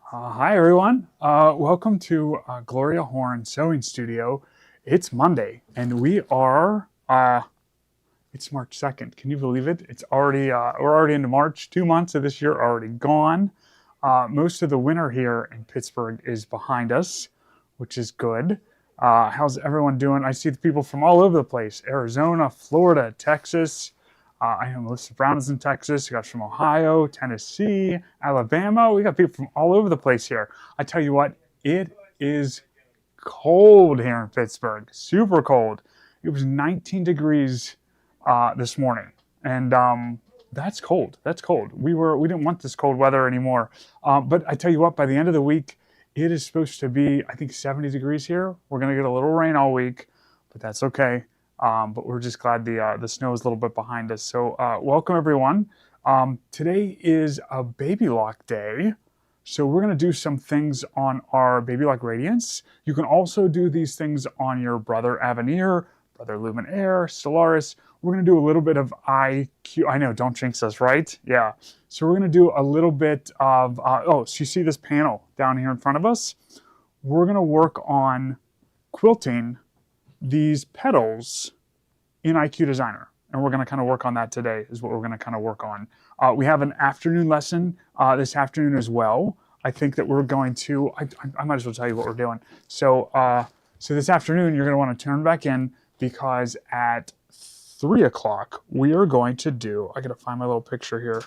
Hi everyone, welcome to Gloria Horn Sewing Studio. It's Monday and we are, it's March 2nd. Can you believe it? It's already, we're already into March. 2 months of this year are already gone. Most of the winter here in Pittsburgh is behind us, which is good. How's everyone doing? I see the people from all over the place: Arizona, Florida, Texas. I know Melissa Brown is in Texas. We got from Ohio, Tennessee, Alabama. We got people from all over the place here. I tell you what, it is cold here in Pittsburgh. Super cold. It was 19 degrees this morning, and that's cold. That's cold. We didn't want this cold weather anymore. But I tell you what, by the end of the week, it is supposed to be, I think, 70 degrees here. We're gonna get a little rain all week, but that's okay. But we're just glad the snow is a little bit behind us. So welcome everyone. Today is a baby lock day. So we're going to do some things on our baby lock Radiance. You can also do these things on your brother Aveneer, brother Luminaire, Stellaris. We're going to do a little bit of IQ. I know, don't jinx us, right? Yeah. So we're going to do a little bit of, so you see this panel down here in front of us? We're going to work on quilting these petals in IQ Designer. And we're going to kind of work on that today is what we're going to kind of work on. We have an afternoon lesson this afternoon as well. I think that we're going to, I might as well tell you what we're doing. So, so this afternoon, you're going to want to turn back in because at 3 o'clock, we are going to do, I got to find my little picture here.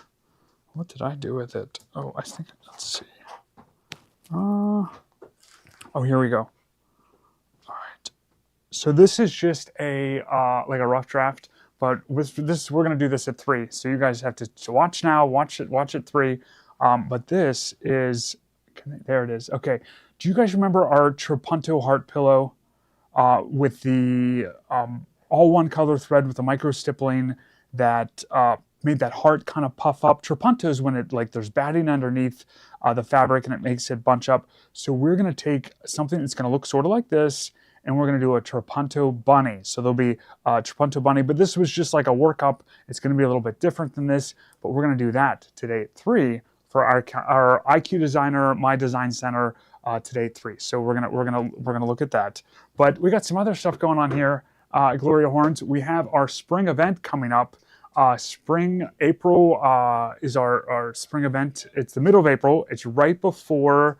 What did I do with it? Oh, I think, let's see. Oh, here we go. So this is just a like a rough draft, but with this we're gonna do this at 3. So you guys have to watch now, watch at 3. But this is, there it is. Okay. Do you guys remember our Trapunto heart pillow with the all one color thread with the micro stippling that made that heart kind of puff up? Trapunto is when it, like, there's batting underneath the fabric and it makes it bunch up. So we're gonna take something that's gonna look sort of like this, and we're going to do a Trapunto bunny. So there'll be a Trapunto bunny, but this was just like a workup. It's going to be a little bit different than this, but we're going to do that today at 3 for our IQ Designer, My Design Center today at 3. So we're gonna look at that. But we got some other stuff going on here. Gloria Horns, we have our spring event coming up. April is our spring event. It's the middle of April. It's right before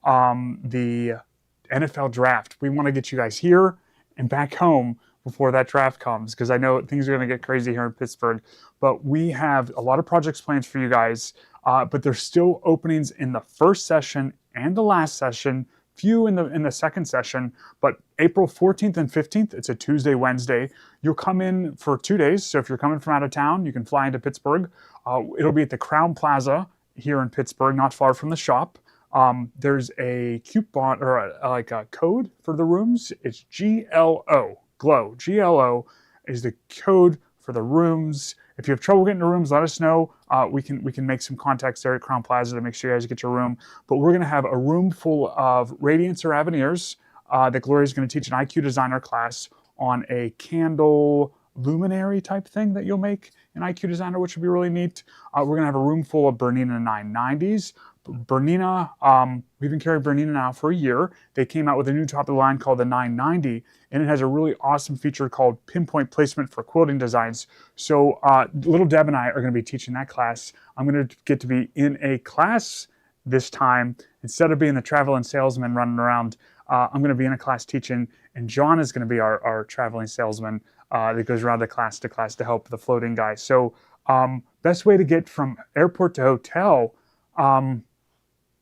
the NFL draft. We want to get you guys here and back home before that draft comes, because I know things are going to get crazy here in Pittsburgh. But we have a lot of projects planned for you guys, but there's still openings in the first session and the last session, few in the second session. But April 14th and 15th, it's a Tuesday, Wednesday. You'll come in for 2 days. So if you're coming from out of town, you can fly into Pittsburgh. It'll be at the Crown Plaza here in Pittsburgh, not far from the shop. There's a coupon or like a code for the rooms. It's GLO, GLOW. GLO is the code for the rooms. If you have trouble getting to rooms, let us know. We can make some contacts there at Crown Plaza to make sure you guys get your room. But we're going to have a room full of Radiance or Aveneers that Gloria's going to teach an IQ Designer class on a candle luminary type thing that you'll make in IQ Designer, which would be really neat. We're going to have a room full of Bernina 990s. Bernina, we've been carrying Bernina now for a year. They came out with a new top of the line called the 990, and it has a really awesome feature called pinpoint placement for quilting designs. So little Deb and I are going to be teaching that class. I'm going to get to be in a class this time. Instead of being the traveling salesman running around, I'm going to be in a class teaching, and John is going to be our traveling salesman that goes around the class to help the floating guy. So best way to get from airport to hotel,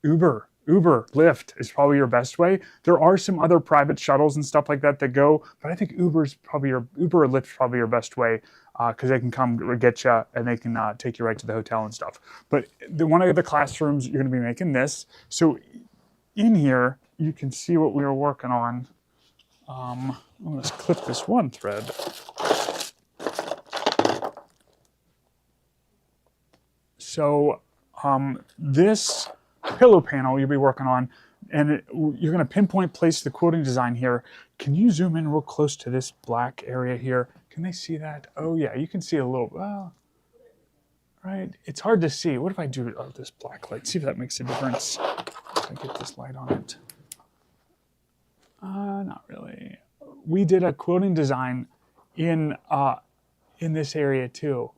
Uber, Lyft is probably your best way. There are some other private shuttles and stuff like that go, but I think Uber or Lyft is probably your best way, because they can come get you and they can take you right to the hotel and stuff. But one of the classrooms, you're going to be making this. So in here, you can see what we were working on. Let's clip this one thread. So this pillow panel you'll be working on, and you're going to pinpoint place the quilting design here. Can you zoom in real close to this black area here? Can they see that? Oh yeah, you can see a little. right? It's hard to see. What if I do this black light? See if that makes a difference. If I get this light on it. Not really. We did a quilting design in this area too.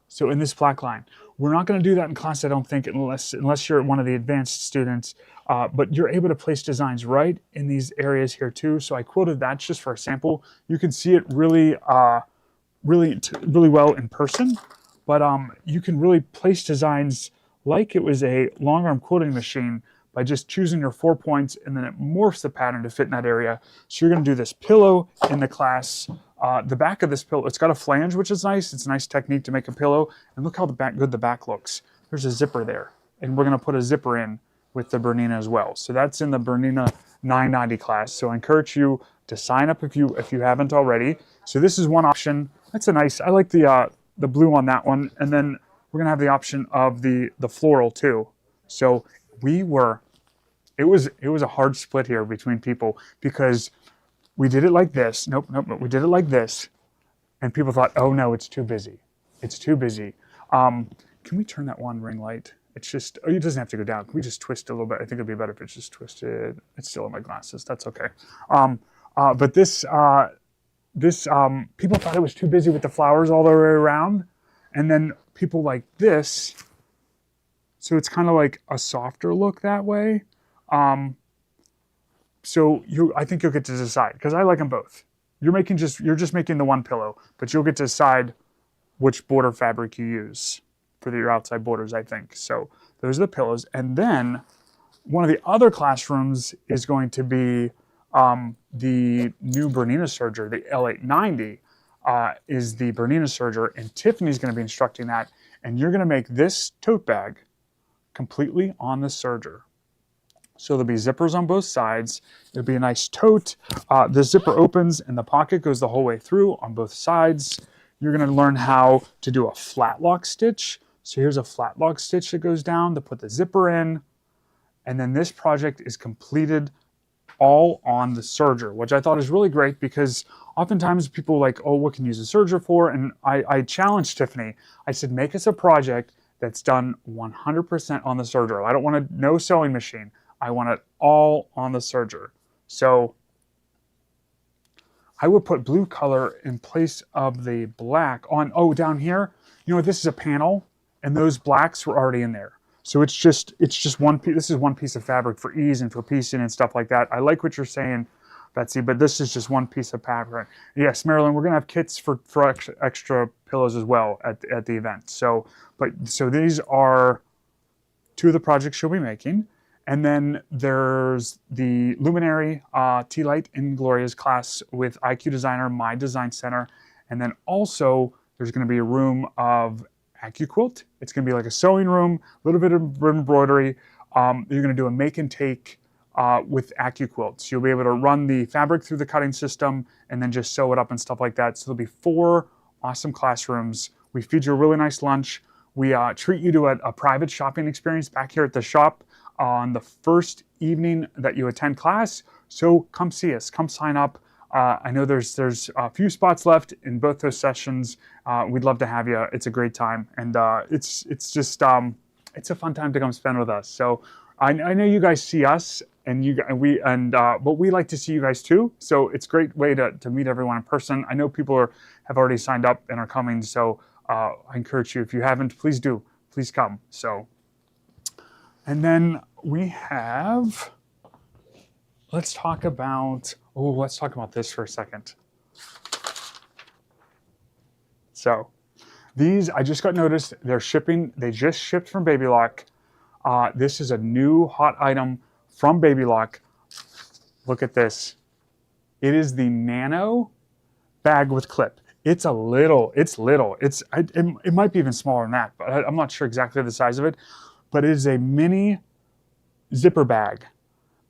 So in this black line. We're not going to do that in class, I don't think, unless you're one of the advanced students. But you're able to place designs right in these areas here too. So I quilted that just for a sample. You can see it really well in person. But you can really place designs like it was a long arm quilting machine by just choosing your 4 points, and then it morphs the pattern to fit in that area. So you're going to do this pillow in the class. The back of this pillow, it's got a flange, which is nice. It's a nice technique to make a pillow. And look how good the back looks. There's a zipper there. And we're going to put a zipper in with the Bernina as well. So that's in the Bernina 990 class. So I encourage you to sign up if you haven't already. So this is one option. That's a nice, I like the blue on that one. And then we're going to have the option of the floral too. So it was a hard split here between people because we did it like this. Nope. We did it like this. And people thought, oh no, it's too busy. It's too busy. Can we turn that one ring light? It's just, it doesn't have to go down. Can we just twist it a little bit? I think it'd be better if it's just twisted. It's still in my glasses. That's okay. But this people thought it was too busy with the flowers all the way around. And then people like this. So it's kind of like a softer look that way. So I think you'll get to decide because I like them both. You're just making the one pillow, but you'll get to decide which border fabric you use for your outside borders, I think. So those are the pillows. And then one of the other classrooms is going to be the new Bernina serger, the L890 is the Bernina serger, and Tiffany's going to be instructing that. And you're going to make this tote bag completely on the serger. So there'll be zippers on both sides. It'll be a nice tote. The zipper opens and the pocket goes the whole way through on both sides. You're going to learn how to do a flat lock stitch. So here's a flat lock stitch that goes down to put the zipper in. And then this project is completed all on the serger, which I thought is really great because oftentimes people are like, oh, what can you use a serger for? And I challenged Tiffany. I said, make us a project that's done 100% on the serger. I don't want no sewing machine. I want it all on the serger. So I would put blue color in place of the black on, down here, you know, this is a panel and those blacks were already in there. So it's just one piece, this is one piece of fabric for ease and for piecing and stuff like that. I like what you're saying, Betsy, but this is just one piece of fabric. Yes, Marilyn, we're gonna have kits for extra pillows as well at the event. So these are two of the projects you'll be making. And then there's the Luminary Tea Light in Gloria's class with IQ Designer, My Design Center. And then also there's going to be a room of AccuQuilt. It's going to be like a sewing room, a little bit of embroidery. You're going to do a make and take with AccuQuilt. So you'll be able to run the fabric through the cutting system and then just sew it up and stuff like that. So there'll be 4 awesome classrooms. We feed you a really nice lunch. We treat you to a private shopping experience back here at the shop on the first evening that you attend class. So come see us, come sign up. I know there's a few spots left in both those sessions. We'd love to have you. It's a great time. And it's a fun time to come spend with us. So I know you guys see us but we like to see you guys too. So it's a great way to meet everyone in person. I know people have already signed up and are coming. So I encourage you, if you haven't, please do, please come. So. And then we have, let's talk about this for a second. So these, I just got noticed, they just shipped from Baby Lock. This is a new hot item from Baby Lock. Look at this. It is the Nano bag with clip. It might be even smaller than that, but I'm not sure exactly the size of it. But it is a mini zipper bag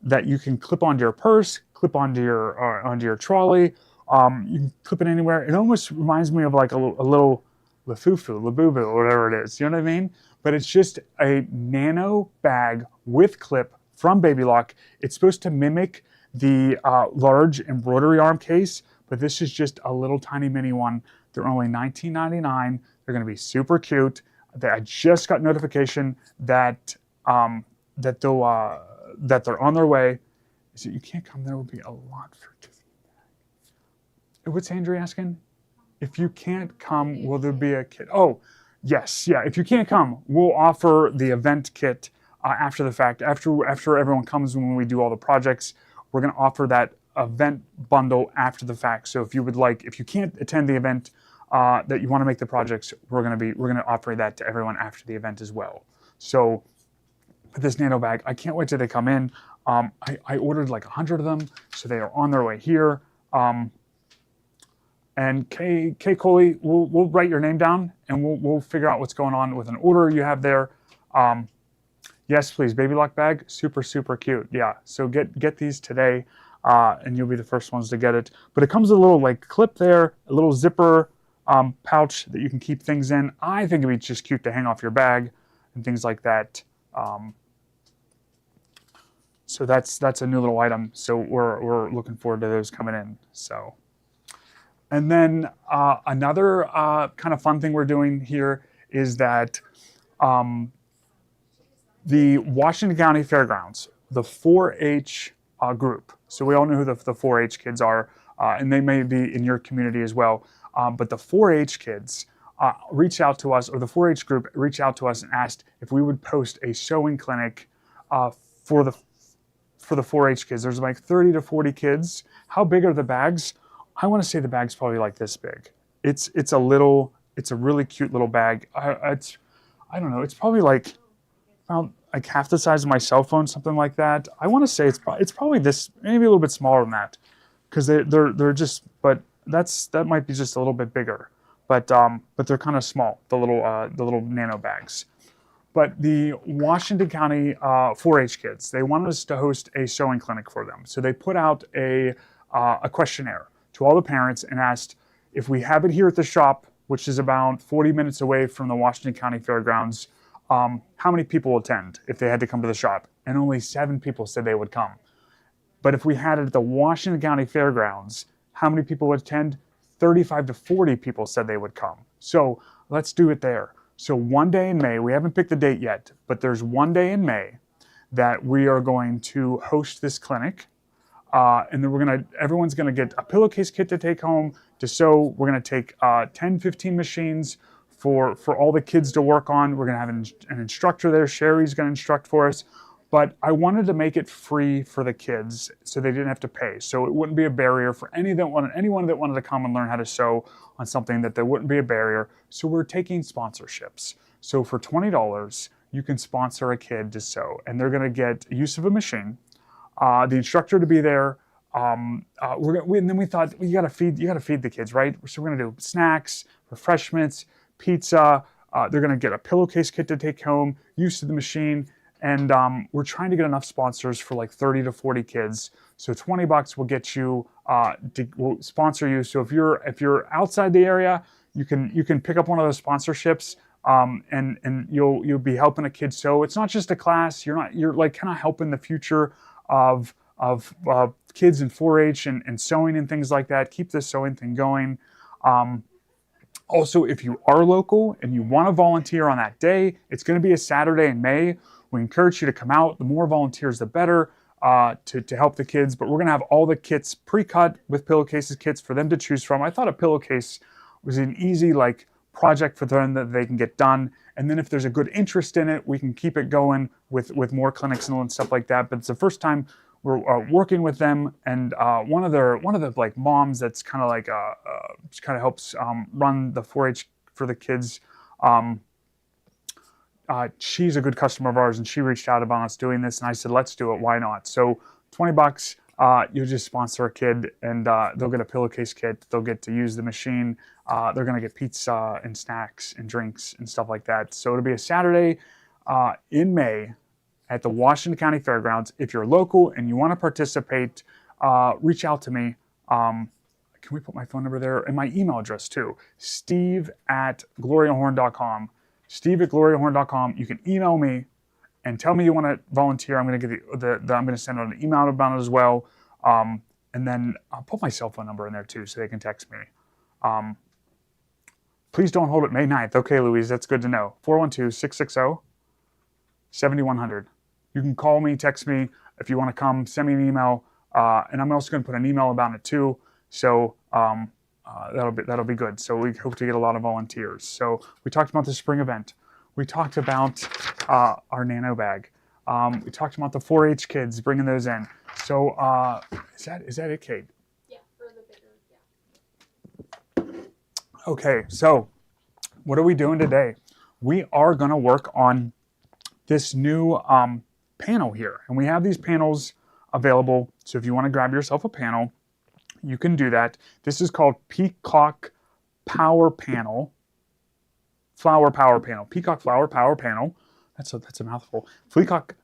that you can clip onto your purse, clip onto your trolley. You can clip it anywhere. It almost reminds me of like a little Labubu, or whatever it is. You know what I mean? But it's just a nano bag with clip from Baby Lock. It's supposed to mimic the large embroidery arm case, but this is just a little tiny mini one. They're only $19.99. They're going to be super cute. I just got notification that that they're on their way. So you can't come. There will be a lot for Tiffany. What's Andrea asking? If you can't come, will there be a kit? Oh, yes, yeah. If you can't come, we'll offer the event kit after the fact. After everyone comes, when we do all the projects, we're going to offer that event bundle after the fact. So if you would like, if you can't attend the event that you want to make the projects, we're going to offer that to everyone after the event as well. So with this nano bag, I can't wait till they come in. I ordered like 100 of them, so they are on their way here. And Kay Coley, we'll write your name down and we'll figure out what's going on with an order you have there. Yes, please, baby lock bag, super, super cute. Yeah, so get these today and you'll be the first ones to get it. But it comes with a little like clip there, a little zipper pouch that you can keep things in. I think it'd be just cute to hang off your bag and things like that. So that's a new little item. So we're looking forward to those coming in. So. And then another kind of fun thing we're doing here is that the Washington County Fairgrounds, the 4-H group, so we all know who the 4-H kids are, and they may be in your community as well, but the 4-H kids reached out to us, or the 4-H group reached out to us and asked if we would post a sewing clinic for the 4-H kids. There's like 30 to 40 kids. How big are the bags? I want to say the bag's probably like this big. It's a really cute little bag. I don't know. It's probably like about like half the size of my cell phone, something like that. I want to say it's probably this, maybe a little bit smaller than that, because they're just. But that might be just a little bit bigger. But they're kind of small. The little nano bags. But the Washington County 4-H kids, they wanted us to host a sewing clinic for them. So they put out a questionnaire to all the parents and asked if we have it here at the shop, which is about 40 minutes away from the Washington County Fairgrounds, how many people will attend if they had to come to the shop? And only 7 people said they would come. But if we had it at the Washington County Fairgrounds, how many people would attend? 35 to 40 people said they would come. So let's do it there. So one day in May, we haven't picked the date yet, but there's one day in May that we are going to host this clinic. And then everyone's gonna get a pillowcase kit to take home to sew. We're gonna take 10, 15 machines for all the kids to work on. We're gonna have an instructor there. Sherry's gonna instruct for us. But I wanted to make it free for the kids so they didn't have to pay. So it wouldn't be a barrier for anyone that wanted to come and learn how to sew on something, that there wouldn't be a barrier. So we're taking sponsorships. So for $20, you can sponsor a kid to sew, and they're gonna get use of a machine. The instructor to be there. And then we thought, well, you gotta feed the kids, right? So we're gonna do snacks, refreshments, pizza. They're gonna get a pillowcase kit to take home, use of the machine, and we're trying to get enough sponsors for like 30 to 40 kids. So $20 will get you, will sponsor you. So if you're outside the area, you can pick up one of those sponsorships. And you'll be helping a kid sew. It's not just a class. You're like kind of helping the future of kids in 4-H and sewing and things like that. Keep this sewing thing going. Also, if you are local and you want to volunteer on that day, it's going to be a Saturday in May. We encourage you to come out. The more volunteers, the better to help the kids. But we're going to have all the kits pre-cut with pillowcases kits for them to choose from. I thought a pillowcase was an easy project for them that they can get done. And then if there's a good interest in it, we can keep it going with more clinics and stuff like that. But it's the first time we're working with them, and one of the moms that's kind of helps run the 4-H for the kids. She's a good customer of ours, and she reached out about us doing this, and I said, let's do it. Why not? So $20, you just sponsor a kid, and they'll get a pillowcase kit. They'll get to use the machine. They're going to get pizza and snacks and drinks and stuff like that. So it'll be a Saturday in May at the Washington County Fairgrounds. If you're local and you want to participate, reach out to me. Can we put my phone number there? And my email address too, steve@gloriahorn.com. steve@gloriahorn.com. You can email me and tell me you want to volunteer. I'm going to get I'm going to send out an email about it as well. And then I'll put my cell phone number in there too, so they can text me. Please don't hold it May 9th. Okay, Louise, that's good to know. 412-660-7100. You can call me, text me if you want to come, send me an email, and I'm also going to put an email about it too. So that'll be good. So we hope to get a lot of volunteers. So we talked about the spring event. We talked about our nano bag. We talked about the 4-H kids bringing those in. So is that it, Kate? Yeah, for the bigger, yeah. Okay, so what are we doing today? We are going to work on this new panel here. And we have these panels available. So if you want to grab yourself a panel, you can do that. This is called Peacock Power Panel. Flower Power Panel. Peacock Flower Power Panel. That's a mouthful. Peacock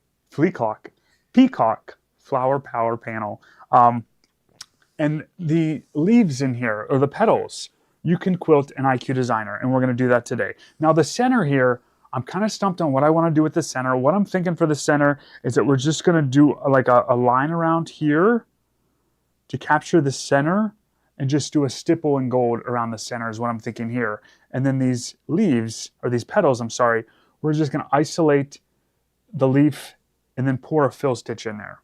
Flower Power Panel. And the leaves in here, or the petals, you can quilt in IQ Designer, and we're going to do that today. Now the center here, I'm kind of stumped on what I want to do with the center. What I'm thinking for the center is that we're just going to do like a line around here to capture the center and just do a stipple in gold around the center is what I'm thinking here. And then these leaves, or these petals, I'm sorry, we're just going to isolate the leaf and then pour a fill stitch in there.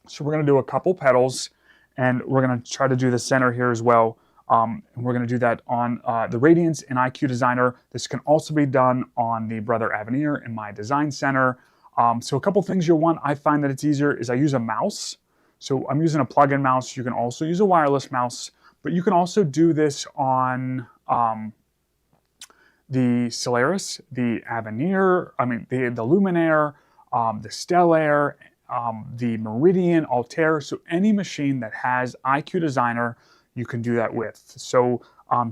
So we're going to do a couple petals, and we're going to try to do the center here as well. And we're going to do that on the Radiance and IQ Designer. This can also be done on the Brother Aveneer in my design center. So a couple things you'll want, I find that it's easier, is I use a mouse. So I'm using a plug-in mouse. You can also use a wireless mouse, but you can also do this on the Solaris, the Aveneer, the Luminaire, the Stellaire, the Meridian, Altair. So any machine that has IQ Designer, you can do that with. So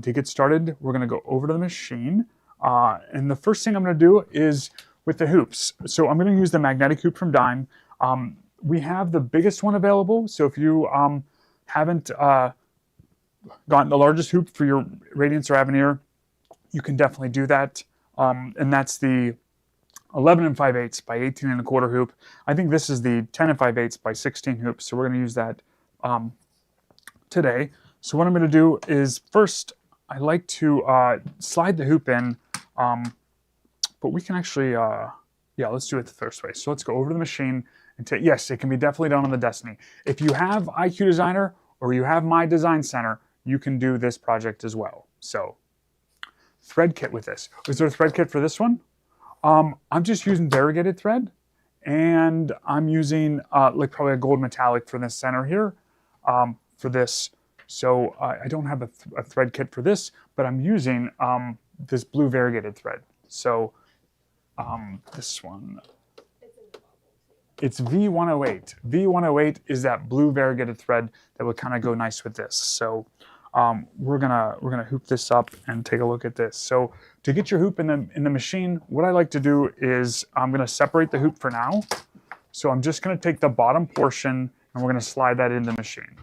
to get started, we're going to go over to the machine. And the first thing I'm going to do is with the hoops. So I'm going to use the magnetic hoop from Dime. We have the biggest one available. So if you haven't gotten the largest hoop for your Radiance or Aveneer, you can definitely do that. And that's the 11 5/8 by 18 1/4 hoop. I think this is the 10 5/8 by 16 hoop. So we're going to use that today. So what I'm going to do is first, I like to slide the hoop in, but we can actually, yeah, let's do it the first way. So let's go over to the machine and take, yes, it can be definitely done on the Destiny. If you have IQ Designer or you have My Design Center, you can do this project as well. So thread kit with this. Is there a thread kit for this one? I'm just using variegated thread, and I'm using like probably a gold metallic for this center here for this. So I don't have a thread kit for this, but I'm using this blue variegated thread. So this one, it's V108. V108 is that blue variegated thread that would kind of go nice with this. So we're gonna hoop this up and take a look at this. So to get your hoop in the machine, what I like to do is I'm gonna separate the hoop for now. So I'm just gonna take the bottom portion and we're gonna slide that into the machine.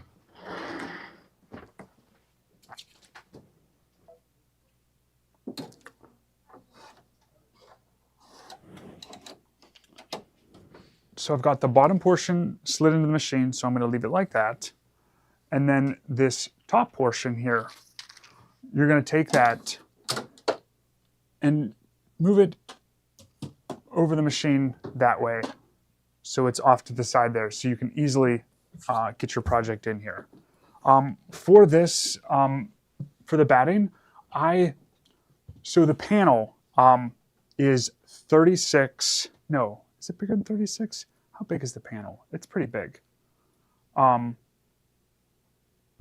So I've got the bottom portion slid into the machine, so I'm going to leave it like that. And then this top portion here, you're going to take that and move it over the machine that way. So it's off to the side there, so you can easily get your project in here. For this, for the batting, so the panel is 36, no, is it bigger than 36? How big is the panel? It's pretty big. The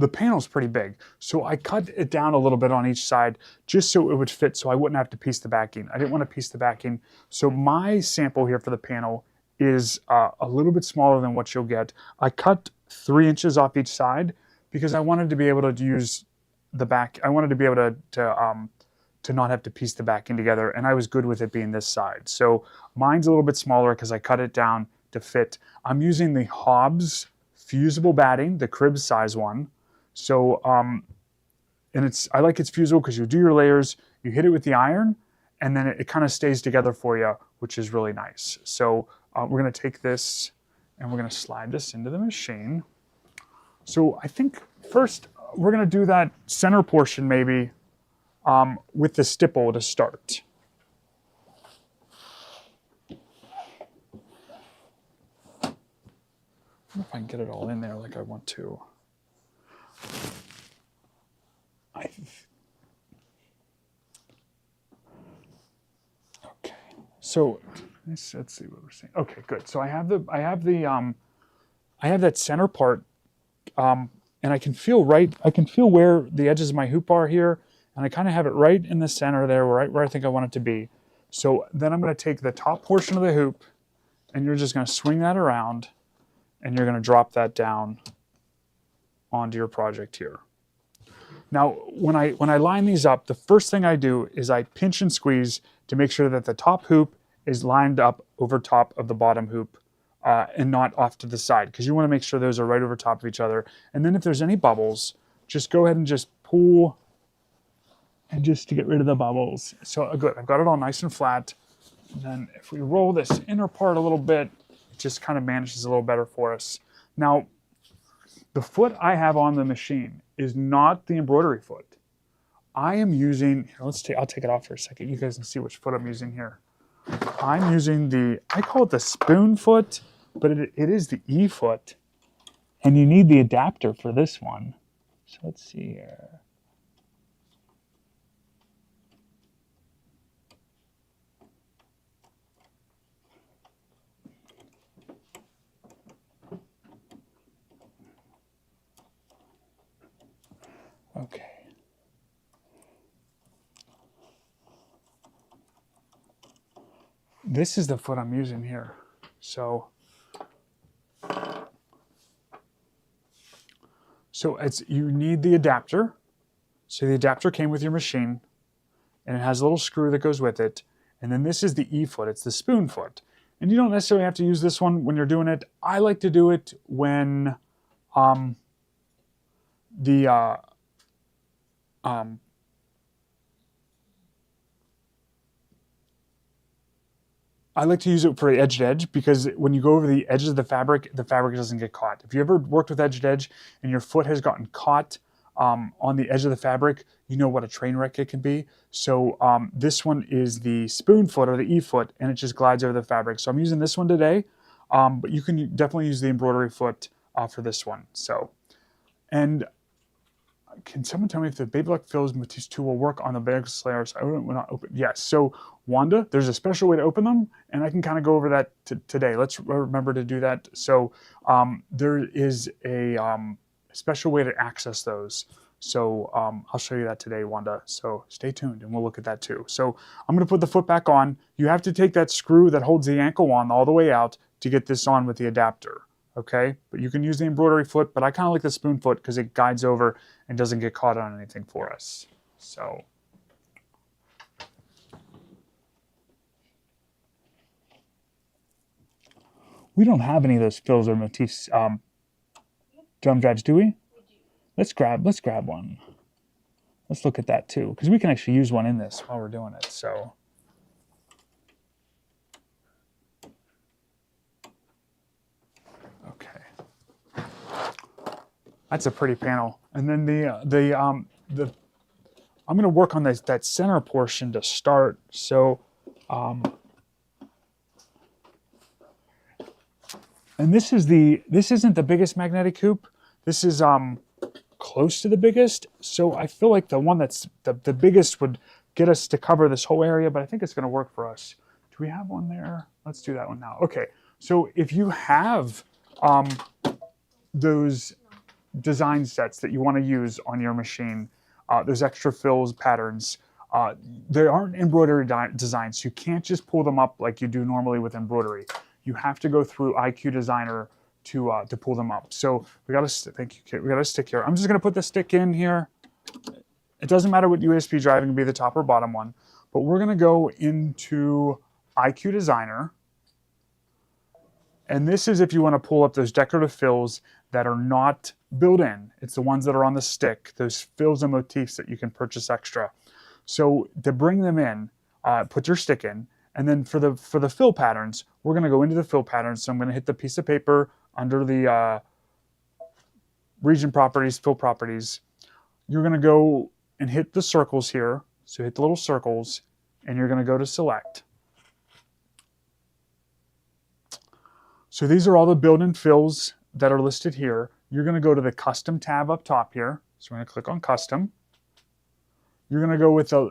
panel's pretty big. So I cut it down a little bit on each side just so it would fit so I wouldn't have to piece the backing. I didn't want to piece the backing. So my sample here for the panel is a little bit smaller than what you'll get. I cut 3 inches off each side because I wanted to be able to use the back. I wanted to be able to not have to piece the backing together, and I was good with it being this side. So mine's a little bit smaller because I cut it down to fit. I'm using the Hobbs fusible batting, the crib size one. So, and I like it's fusible because you do your layers, you hit it with the iron, and then it kind of stays together for you, which is really nice. So we're going to take this and we're going to slide this into the machine. So I think first we're going to do that center portion maybe with the stipple to start. I don't know if I can get it all in there like I want to. Okay, so let's see what we're saying. Okay, good. So I have that center part, and I can feel where the edges of my hoop are here, and I kind of have it right in the center there, right where I think I want it to be. So then I'm going to take the top portion of the hoop, and you're just going to swing that around, and you're going to drop that down onto your project here. Now, when I line these up, the first thing I do is I pinch and squeeze to make sure that the top hoop is lined up over top of the bottom hoop and not off to the side, because you want to make sure those are right over top of each other. And then if there's any bubbles, just go ahead and just pull and just to get rid of the bubbles. So good, I've got it all nice and flat. And then if we roll this inner part a little bit, it just kind of manages a little better for us. Now, the foot I have on the machine is not the embroidery foot. I am using, I'll take it off for a second. You guys can see which foot I'm using here. I'm using I call it the spoon foot, but it is the E foot. And you need the adapter for this one. So let's see here. Okay. This is the foot I'm using here. So you need the adapter. So the adapter came with your machine, and it has a little screw that goes with it. And then this is the E foot, it's the spoon foot. And you don't necessarily have to use this one when you're doing it. I like to do it when I like to use it for edge to edge, because when you go over the edges of the fabric doesn't get caught. If you ever worked with edge to edge and your foot has gotten caught on the edge of the fabric, you know what a train wreck it can be. So this one is the spoon foot or the E foot, and it just glides over the fabric. So I'm using this one today, but you can definitely use the embroidery foot for this one. So, and can someone tell me if the Baby Lock Fills Matisse tool will work on the Vegas layers? I will not open. Yes. So Wanda, there's a special way to open them, and I can kind of go over that today. Let's remember to do that. So there is a special way to access those. So I'll show you that today, Wanda. So stay tuned, and we'll look at that too. So I'm going to put the foot back on. You have to take that screw that holds the ankle on all the way out to get this on with the adapter. Okay, but you can use the embroidery foot, but I kind of like the spoon foot because it guides over and doesn't get caught on anything for us. So. We don't have any of those fills or motifs drum drives, do we? Let's grab one. Let's look at that too, because we can actually use one in this while we're doing it. So. That's a pretty panel. And then I'm going to work on that center portion to start. So, and this isn't the biggest magnetic hoop. This is close to the biggest. So I feel like the one that's the biggest would get us to cover this whole area, but I think it's going to work for us. Do we have one there? Let's do that one now. Okay. So if you have those design sets that you want to use on your machine, those extra fills patterns, they aren't embroidery designs. You can't just pull them up like you do normally with embroidery. You have to go through IQ Designer to pull them up. So we got a thank you, Kit. We got a stick here. I'm just going to put the stick in here. It doesn't matter what USB drive, it can be the top or bottom one, but we're going to go into IQ Designer. And this is if you want to pull up those decorative fills that are not built in. It's the ones that are on the stick, those fills and motifs that you can purchase extra. So to bring them in, put your stick in, and then for the fill patterns, we're going to go into the fill patterns. So I'm going to hit the piece of paper under the region properties, fill properties. You're going to go and hit the circles here, So hit the little circles, and you're going to go to select. So these are all the build and fills that are listed here. You're going to go to the custom tab up top here. So we're going to click on custom. You're going to go with the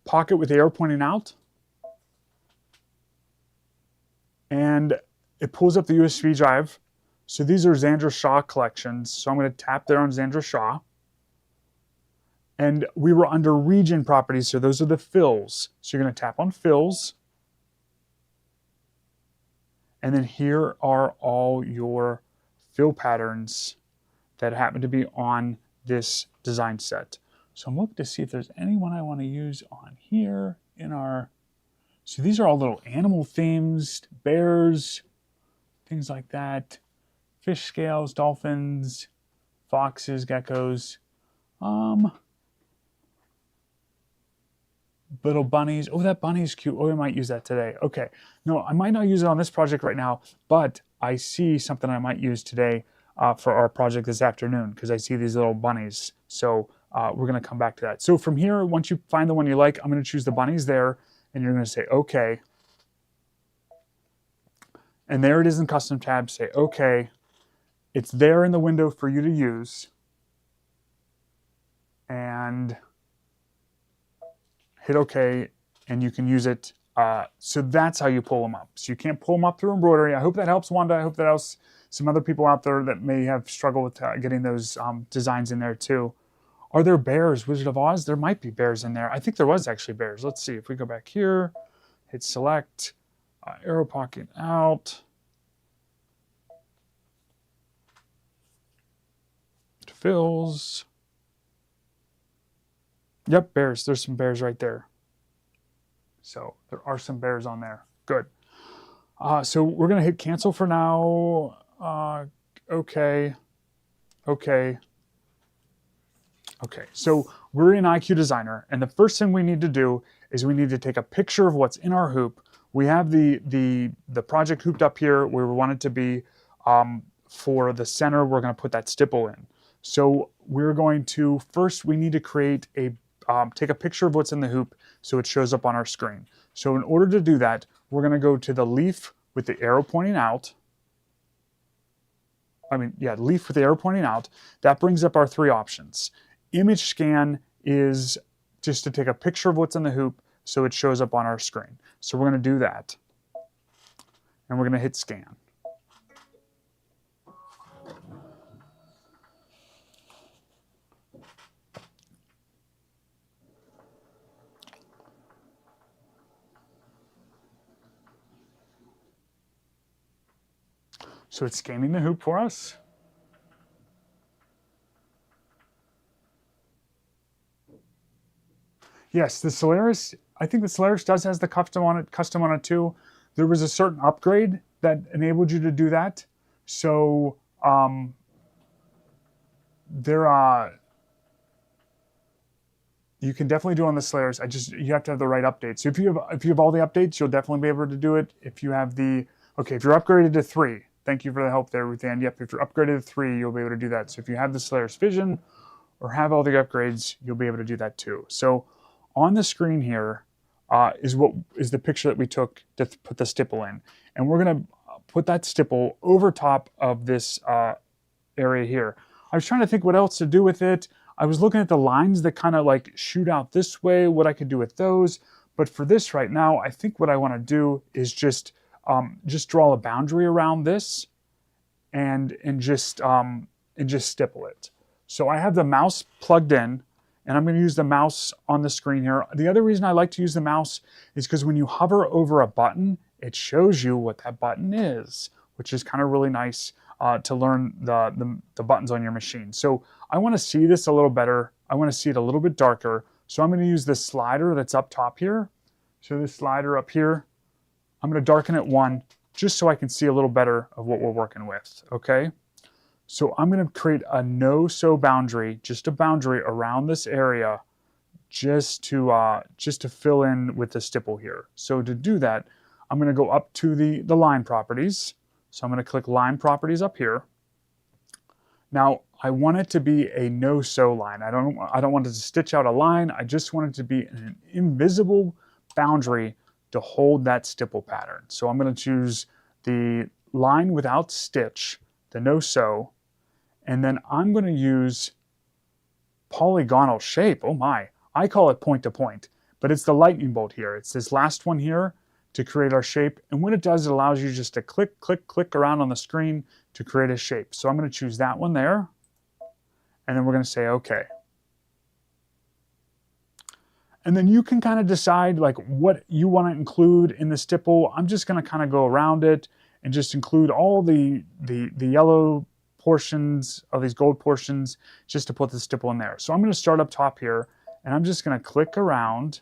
pocket with the arrow pointing out. And it pulls up the USB drive. So these are Zandra Shaw collections. So I'm going to tap there on Zandra Shaw. And we were under region properties, so those are the fills. So you're going to tap on fills. And then here are all your fill patterns that happen to be on this design set. So I'm looking to see if there's anyone I want to use on here in our... So these are all little animal themes, bears, things like that. Fish scales, dolphins, foxes, geckos. Little bunnies. Oh, that bunny's cute. Oh, I might use that today. Okay. No, I might not use it on this project right now, but I see something I might use today for our project this afternoon because I see these little bunnies. So we're going to come back to that. So from here, once you find the one you like, I'm going to choose the bunnies there, and you're going to say OK. And there it is in custom tab. Say OK. It's there in the window for you to use. And hit OK, and you can use it. So that's how you pull them up. So you can't pull them up through embroidery. I hope that helps, Wanda. I hope that helps some other people out there that may have struggled with getting those designs in there too. Are there bears? Wizard of Oz? There might be bears in there. I think there was actually bears. Let's see. If we go back here, hit select, arrow pocket out, fills. Yep, bears. There's some bears right there. So there are some bears on there. Good. So we're going to hit cancel for now. Okay. Okay. Okay. So we're in IQ Designer, and the first thing we need to do is we need to take a picture of what's in our hoop. We have the project hooped up here where we want it to be. For the center, we're going to put that stipple in. So we're going to, first we need to create a take a picture of what's in the hoop so it shows up on our screen. So in order to do that, we're going to go to the leaf with the arrow pointing out. Leaf with the arrow pointing out. That brings up our three options. Image scan is just to take a picture of what's in the hoop so it shows up on our screen. So we're going to do that. And we're going to hit scan. So it's scanning the hoop for us. Yes, the Solaris, I think the Solaris does has the custom on it too. There was a certain upgrade that enabled you to do that. So you can definitely do it on the Solaris. You have to have the right updates. So if you have all the updates, you'll definitely be able to do it. If you have if you're upgraded to 3, thank you for the help there, Ruth Ann. Yep, if you're upgraded to 3, you'll be able to do that. So if you have the Solaris Vision or have all the upgrades, you'll be able to do that too. So on the screen here is the picture that we took to put the stipple in. And we're going to put that stipple over top of this area here. I was trying to think what else to do with it. I was looking at the lines that kind of like shoot out this way, what I could do with those. But for this right now, I think what I want to do is just draw a boundary around this and just stipple it. So I have the mouse plugged in, and I'm going to use the mouse on the screen here. The other reason I like to use the mouse is because when you hover over a button, it shows you what that button is, which is kind of really nice to learn the buttons on your machine. So I want to see this a little better. I want to see it a little bit darker. So I'm going to use this slider that's up top here. So this slider up here, I'm going to darken it 1 just so I can see a little better of what we're working with, okay? So I'm going to create a no-sew boundary, just a boundary around this area just to fill in with the stipple here. So to do that, I'm going to go up to the line properties. So I'm going to click line properties up here. Now, I want it to be a no-sew line. I don't want it to stitch out a line. I just want it to be an invisible boundary to hold that stipple pattern. So I'm going to choose the line without stitch, the no-sew, and then I'm going to use polygonal shape. Oh my, I call it point to point, but it's the lightning bolt here. It's this last one here to create our shape. And what it does, it allows you just to click, click, click around on the screen to create a shape. So I'm going to choose that one there. And then we're going to say OK. And then you can kind of decide like what you want to include in the stipple. I'm just going to kind of go around it and just include all the yellow portions of these gold portions just to put the stipple in there. So I'm going to start up top here and I'm just going to click around.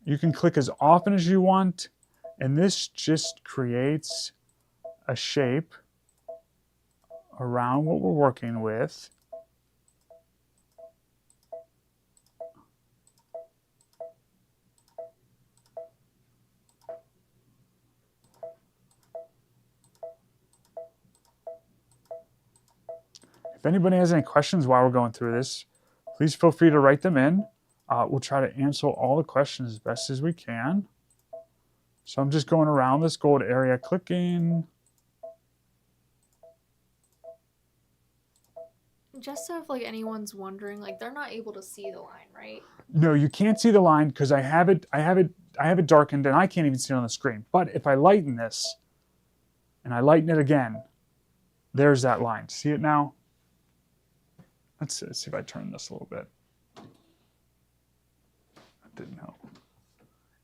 You can click as often as you want, and this just creates a shape around what we're working with. If anybody has any questions while we're going through this, please feel free to write them in. We'll try to answer all the questions as best as we can. So I'm just going around this gold area, clicking. Just so if like anyone's wondering, like they're not able to see the line, right? No, you can't see the line because I have it darkened and I can't even see it on the screen. But if I lighten this and I lighten it again, there's that line. See it now? Let's see if I turn this a little bit. That didn't help.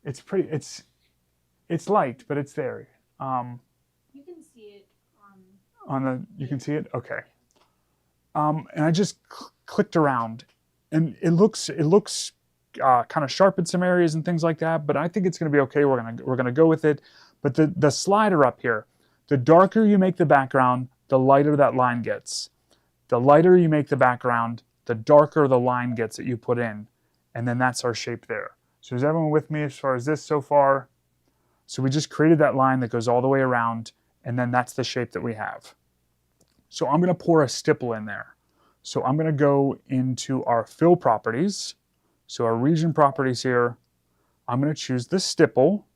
It's pretty. It's light, but it's there. You can see it on the. You can see it. Okay. And I just clicked around, and it looks kind of sharp in some areas and things like that. But I think it's going to be okay. We're gonna go with it. But the slider up here, the darker you make the background, the lighter that line gets. The lighter you make the background, the darker the line gets that you put in. And then that's our shape there. So is everyone with me as far as this so far? So we just created that line that goes all the way around, and then that's the shape that we have. So I'm going to pour a stipple in there. So I'm going to go into our fill properties. So our region properties here, I'm going to choose the stipple.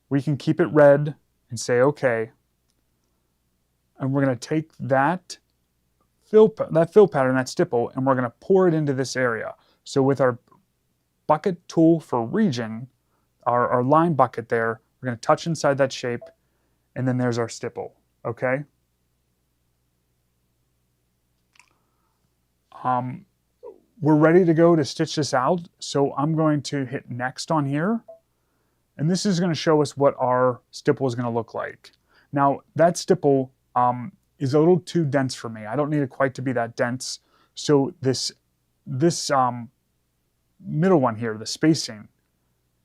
We can keep it red and say OK. And we're going to take that fill pattern, that stipple, and we're going to pour it into this area. So with our bucket tool for region, our line bucket there, we're going to touch inside that shape, and then there's our stipple, okay? We're ready to go to stitch this out, so I'm going to hit next on here, and this is going to show us what our stipple is going to look like. Now, that stipple is a little too dense for me. I don't need it quite to be that dense. So this middle one here, the spacing,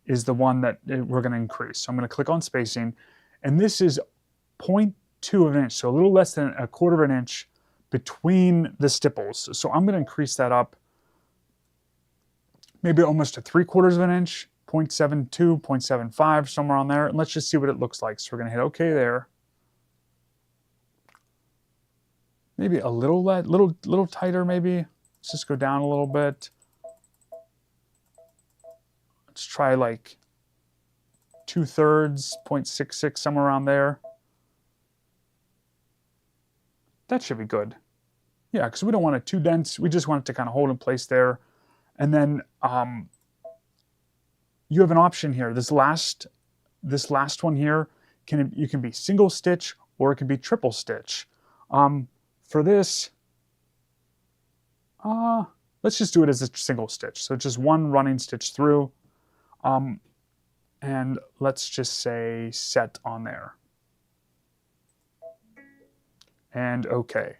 is the one that we're going to increase. So I'm going to click on spacing, and this is 0.2 of an inch, so a little less than 1/4 of an inch between the stipples. So I'm going to increase that up maybe almost to 3/4 of an inch, 0.72, 0.75, somewhere on there. And let's just see what it looks like. So we're going to hit OK there. Maybe a little tighter, maybe. Let's just go down a little bit. Let's try like 2/3, 0.66, somewhere around there. That should be good. Yeah, because we don't want it too dense. We just want it to kind of hold in place there. And then you have an option here. This last one here, you can be single stitch or it can be triple stitch. For this, let's just do it as a single stitch. So just one running stitch through. And let's just say set on there. And OK.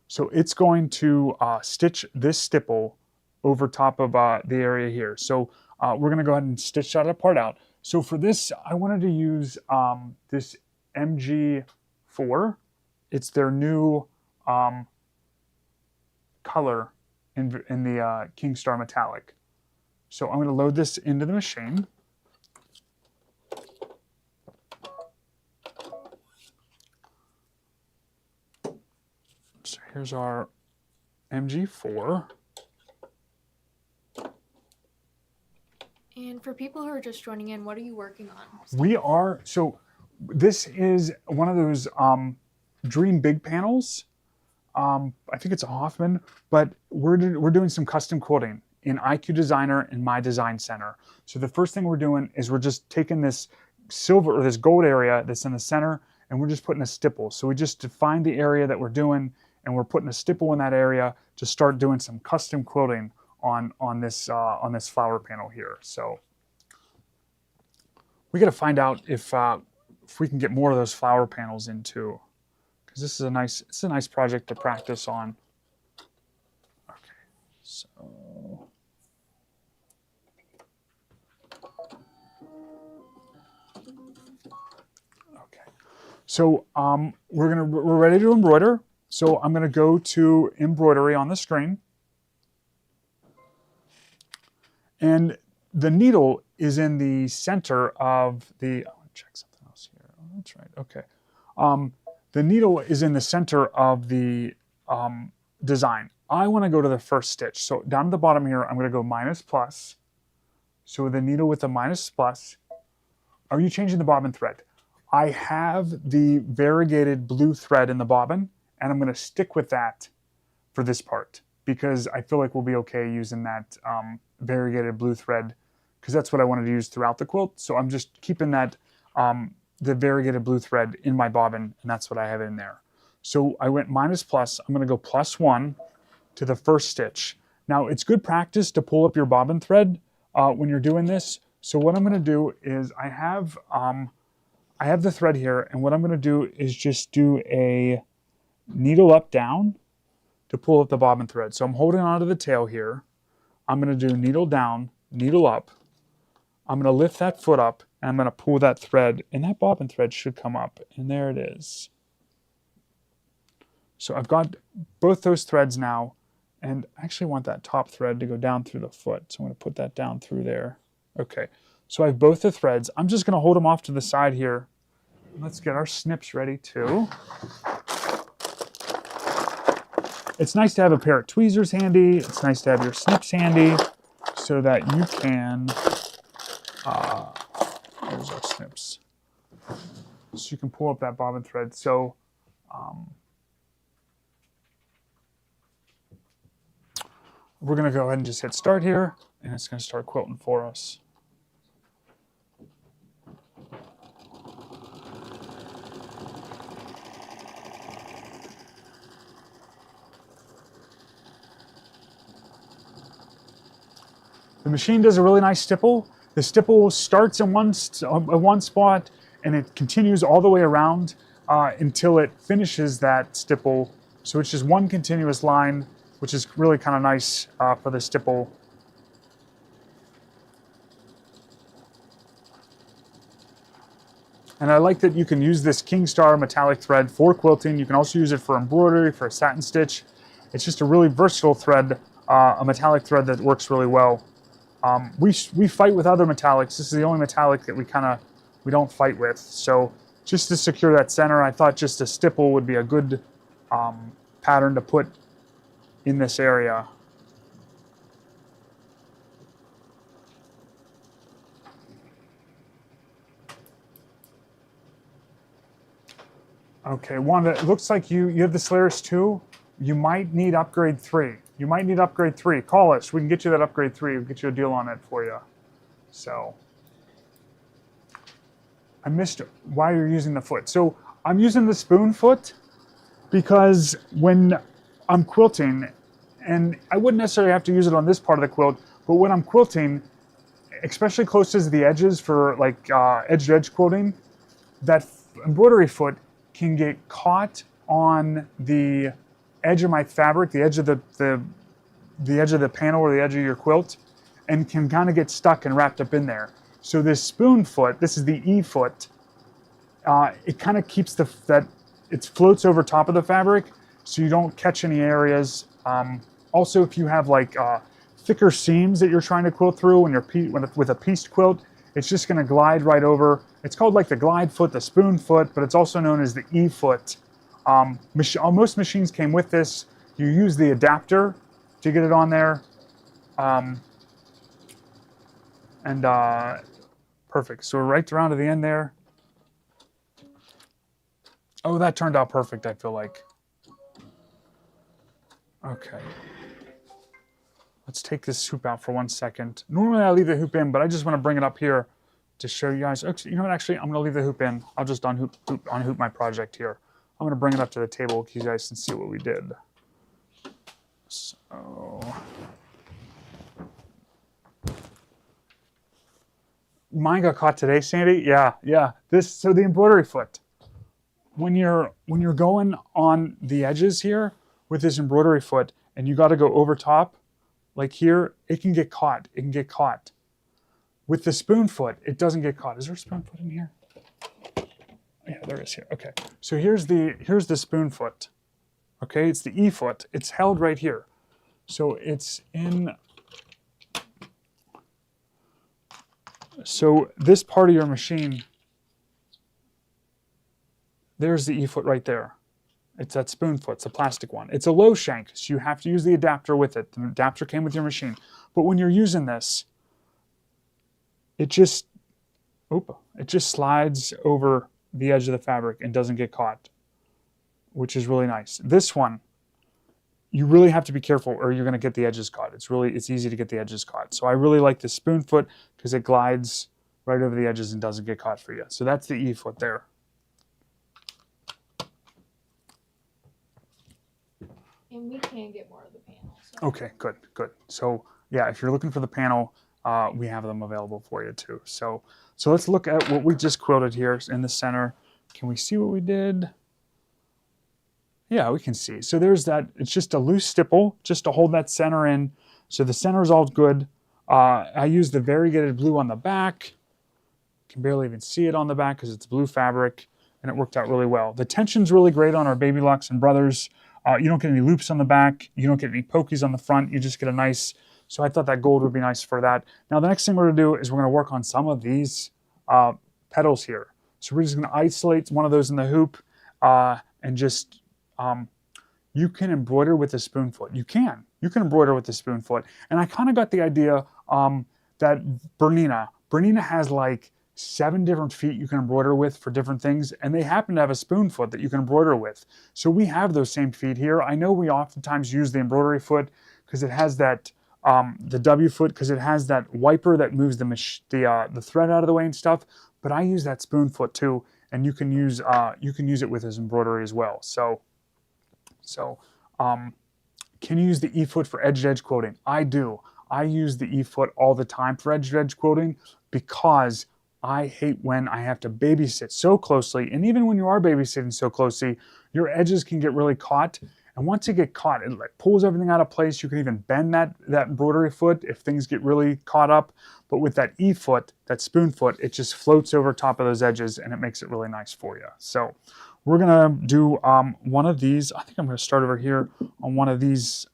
So it's going to stitch this stipple over top of the area here. So we're going to go ahead and stitch that part out. So for this, I wanted to use this MG4. It's their new color in the Kingstar Metallic. So I'm going to load this into the machine. Here's our MG4. And for people who are just joining in, what are you working on? So this is one of those Dream Big panels. I think it's a Hoffman, but we're doing some custom quilting in IQ Designer and My Design Center. So the first thing we're doing is we're just taking this silver or this gold area that's in the center, and we're just putting a stipple. So we just define the area that we're doing, and we're putting a stipple in that area to start doing some custom quilting on this flower panel here. So we got to find out if we can get more of those flower panels in too, because this is a nice project to practice on. Okay, so so we're ready to embroider. So I'm gonna go to embroidery on the screen, and the needle is in the center of the. I want to check something else here. Oh, that's right. Okay. The needle is in the center of the design. I want to go to the first stitch. So down at the bottom here, I'm going to go minus plus. So the needle with the minus plus. Are you changing the bobbin thread? I have the variegated blue thread in the bobbin, and I'm going to stick with that for this part because I feel like we'll be okay using that variegated blue thread because that's what I wanted to use throughout the quilt. So I'm just keeping that the variegated blue thread in my bobbin, and that's what I have in there. So I went minus plus. I'm going to go plus 1 to the first stitch. Now it's good practice to pull up your bobbin thread when you're doing this. So what I'm going to do is I have the thread here, and what I'm going to do is just do a needle up down to pull up the bobbin thread. So I'm holding onto the tail here. I'm going to do needle down, needle up. I'm going to lift that foot up, and I'm going to pull that thread, and that bobbin thread should come up, and there it is. So I've got both those threads now, and I actually want that top thread to go down through the foot, so I'm going to put that down through there. Okay, so I have both the threads. I'm just going to hold them off to the side here. Let's get our snips ready too. It's nice to have a pair of tweezers handy. It's nice to have your snips handy so that you can, there's our snips. So you can pull up that bobbin thread. So we're going to go ahead and just hit start here, and it's going to start quilting for us. The machine does a really nice stipple. The stipple starts in one spot, and it continues all the way around until it finishes that stipple. So it's just one continuous line, which is really kind of nice for the stipple. And I like that you can use this King Star metallic thread for quilting. You can also use it for embroidery, for a satin stitch. It's just a really versatile thread, a metallic thread that works really well. We fight with other metallics. This is the only metallic that we don't fight with. So just to secure that center, I thought just a stipple would be a good pattern to put in this area. Okay, Wanda, it looks like you have the Solaris 2. You might need upgrade 3. You might need upgrade 3. Call us. We can get you that upgrade 3. We'll get you a deal on it for you. So I missed why you're using the foot. So I'm using the spoon foot because when I'm quilting, and I wouldn't necessarily have to use it on this part of the quilt, but when I'm quilting, especially close to the edges for like edge-to-edge quilting, that embroidery foot can get caught on the edge of my fabric, the edge of the edge of the panel or the edge of your quilt, and can kind of get stuck and wrapped up in there. So this spoon foot, this is the E foot, it kind of keeps it floats over top of the fabric so you don't catch any areas. Also, if you have like thicker seams that you're trying to quilt through when you're with a pieced quilt, it's just going to glide right over. It's called like the glide foot, the spoon foot, but it's also known as the E foot Most machines came with this. You use the adapter to get it on there. And perfect. So we're right around to the end there. Oh, that turned out perfect, I feel like. Okay. Let's take this hoop out for 1 second. Normally I leave the hoop in, but I just want to bring it up here to show you guys. You know what, actually, I'm going to leave the hoop in. I'll just unhoop my project here. I'm going to bring it up to the table so you guys can see what we did. So... Mine got caught today, Sandy. Yeah. So the embroidery foot. When you're going on the edges here with this embroidery foot, and you got to go over top, like here, it can get caught. It can get caught. With the spoon foot, it doesn't get caught. Is there a spoon foot in here? Yeah, there is here. Okay. So here's the spoon foot. Okay, it's the E foot. It's held right here. So it's in. So this part of your machine, there's the E foot right there. It's that spoon foot. It's a plastic one. It's a low shank, so you have to use the adapter with it. The adapter came with your machine. But when you're using this, it just slides over the edge of the fabric and doesn't get caught, which is really nice. This one, you really have to be careful or you're going to get the edges caught. It's easy to get the edges caught. So I really like the spoon foot because it glides right over the edges and doesn't get caught for you. So that's the E foot there. And we can get more of the panel. So. Okay, good. So yeah, if you're looking for the panel, we have them available for you too. So let's look at what we just quilted here in the center. Can we see what we did? Yeah, we can see. So there's that. It's just a loose stipple just to hold that center in. So the center is all good. I used the variegated blue on the back. Can barely even see it on the back because it's blue fabric, and it worked out really well. The tension's really great on our Baby Locks and Brothers. You don't get any loops on the back. You don't get any pokies on the front. You just get a nice, so I thought that gold would be nice for that. Now the next thing we're gonna do is we're gonna work on some of these petals here. So we're just gonna isolate one of those in the hoop and just, you can embroider with a spoon foot. You can embroider with the spoon foot. And I kind of got the idea that Bernina has like 7 different feet you can embroider with for different things, and they happen to have a spoon foot that you can embroider with. So we have those same feet here. I know we oftentimes use the embroidery foot because it has that, the W foot because it has that wiper that moves the thread out of the way and stuff. But I use that spoon foot too, and you can use it with his embroidery as well. So can you use the E foot for edge-to-edge quilting? I do. I use the E foot all the time for edge-to-edge quilting because I hate when I have to babysit so closely. And even when you are babysitting so closely, your edges can get really caught. And once you get caught, it like pulls everything out of place. You can even bend that embroidery foot if things get really caught up. But with that E foot, that spoon foot, it just floats over top of those edges and it makes it really nice for you. So we're gonna do one of these. I think I'm gonna start over here on one of these.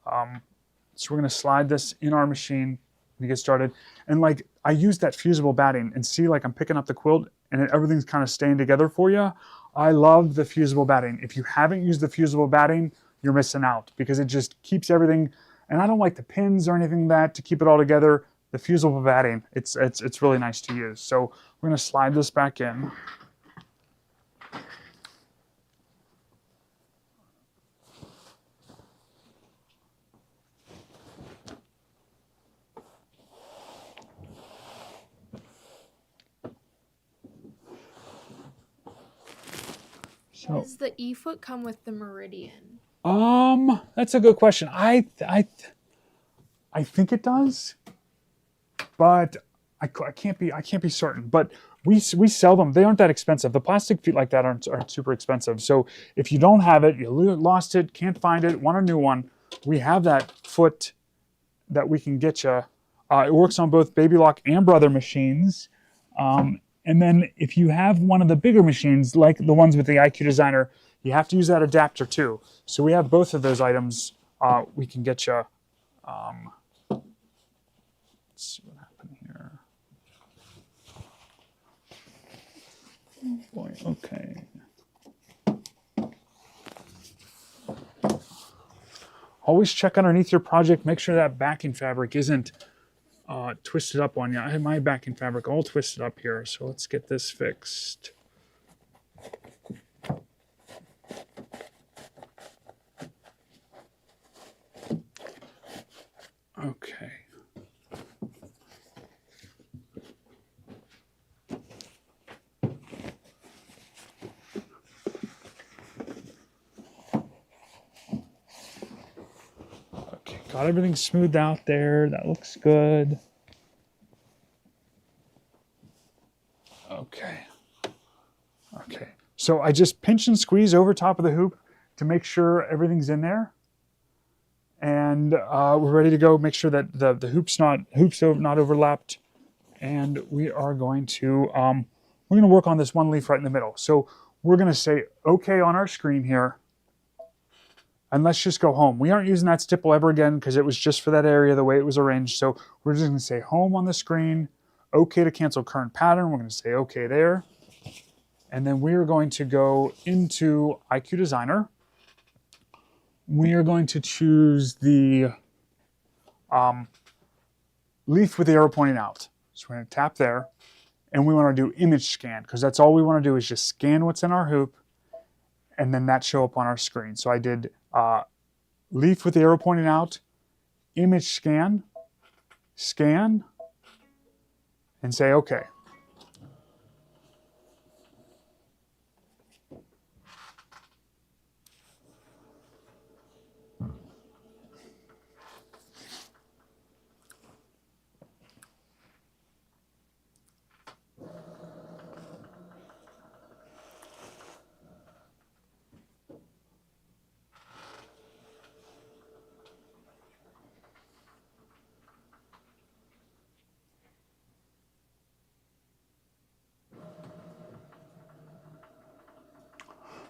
So we're gonna slide this in our machine to get started. And like I use that fusible batting and see like I'm picking up the quilt and everything's kind of staying together for you. I love the fusible batting. If you haven't used the fusible batting, you're missing out because it just keeps everything. And I don't like the pins or anything like that to keep it all together. The fusible batting, it's really nice to use. So we're gonna slide this back in. So, does the E foot come with the meridian? That's a good question. I think it does, but I can't be certain. But we sell them. They aren't that expensive. The plastic feet like that aren't super expensive. So if you don't have it, you lost it, can't find it, want a new one, we have that foot that we can get you. It works on both Baby Lock and Brother machines. And then if you have one of the bigger machines, like the ones with the IQ Designer, you have to use that adapter too. So we have both of those items. We can get you. Let's see what happened here. Oh boy, okay. Always check underneath your project. Make sure that backing fabric isn't twisted up on you. I have my backing fabric all twisted up here, so let's get this fixed. Okay. Okay, got everything smoothed out there. That looks good. Okay. Okay. So I just pinch and squeeze over top of the hoop to make sure everything's in there. And we're ready to go. Make sure that the hoops not overlapped. And we are going to work on this one leaf right in the middle. So we're going to say okay on our screen here. And let's just go home. We aren't using that stipple ever again because it was just for that area the way it was arranged. So we're just going to say home on the screen. Okay to cancel current pattern. We're going to say okay there. And then we are going to go into IQ Designer. We are going to choose the leaf with the arrow pointing out. So we're going to tap there. And we want to do image scan because that's all we want to do is just scan what's in our hoop and then that show up on our screen. So I did leaf with the arrow pointing out, image scan, scan, and say okay.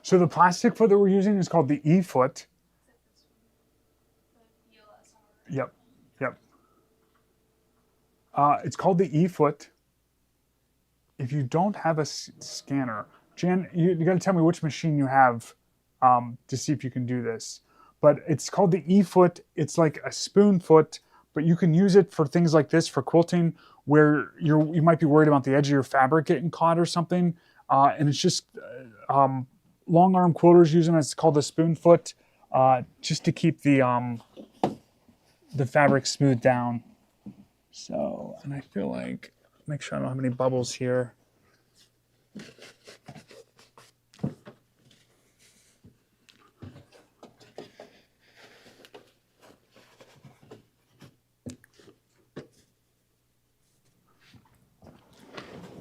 So the plastic foot that we're using is called the E foot. Yep, yep. It's called the E foot. If you don't have a scanner, Jan, you got to tell me which machine you have to see if you can do this. But it's called the E foot. It's like a spoon foot, but you can use it for things like this for quilting, where you might be worried about the edge of your fabric getting caught or something, and it's just long arm quilters use them. It's called the spoon foot, just to keep the fabric smoothed down. So, and I feel like, make sure I don't have any bubbles here.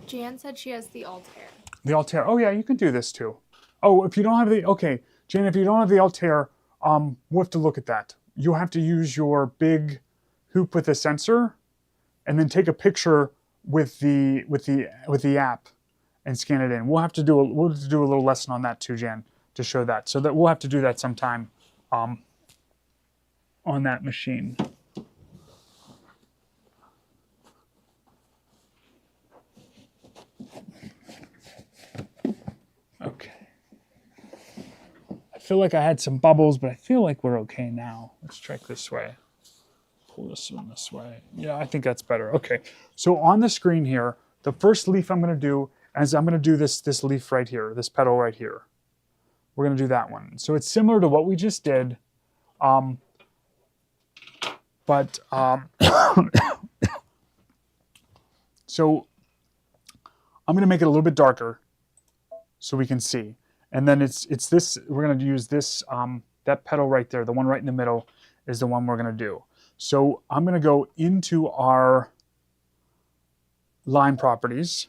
Jan said she has the Altair. The Altair. Oh yeah, you can do this too. Oh, if you don't have the, okay, Jan, if you don't have the Altair, we'll have to look at that. You'll have to use your big hoop with a sensor, and then take a picture with the app, and scan it in. We'll have to do a little lesson on that too, Jan, to show that. So that we'll have to do that sometime on that machine. Okay. I feel like I had some bubbles, but I feel like we're okay now. Let's check this way. Pull this in this way. Yeah, I think that's better. Okay. So on the screen here, the first leaf I'm going to do is I'm going to do this leaf right here, this petal right here. We're going to do that one. So it's similar to what we just did, but so I'm going to make it a little bit darker so we can see. And then it's this, we're going to use this, that petal right there, the one right in the middle is the one we're going to do. So I'm going to go into our line properties,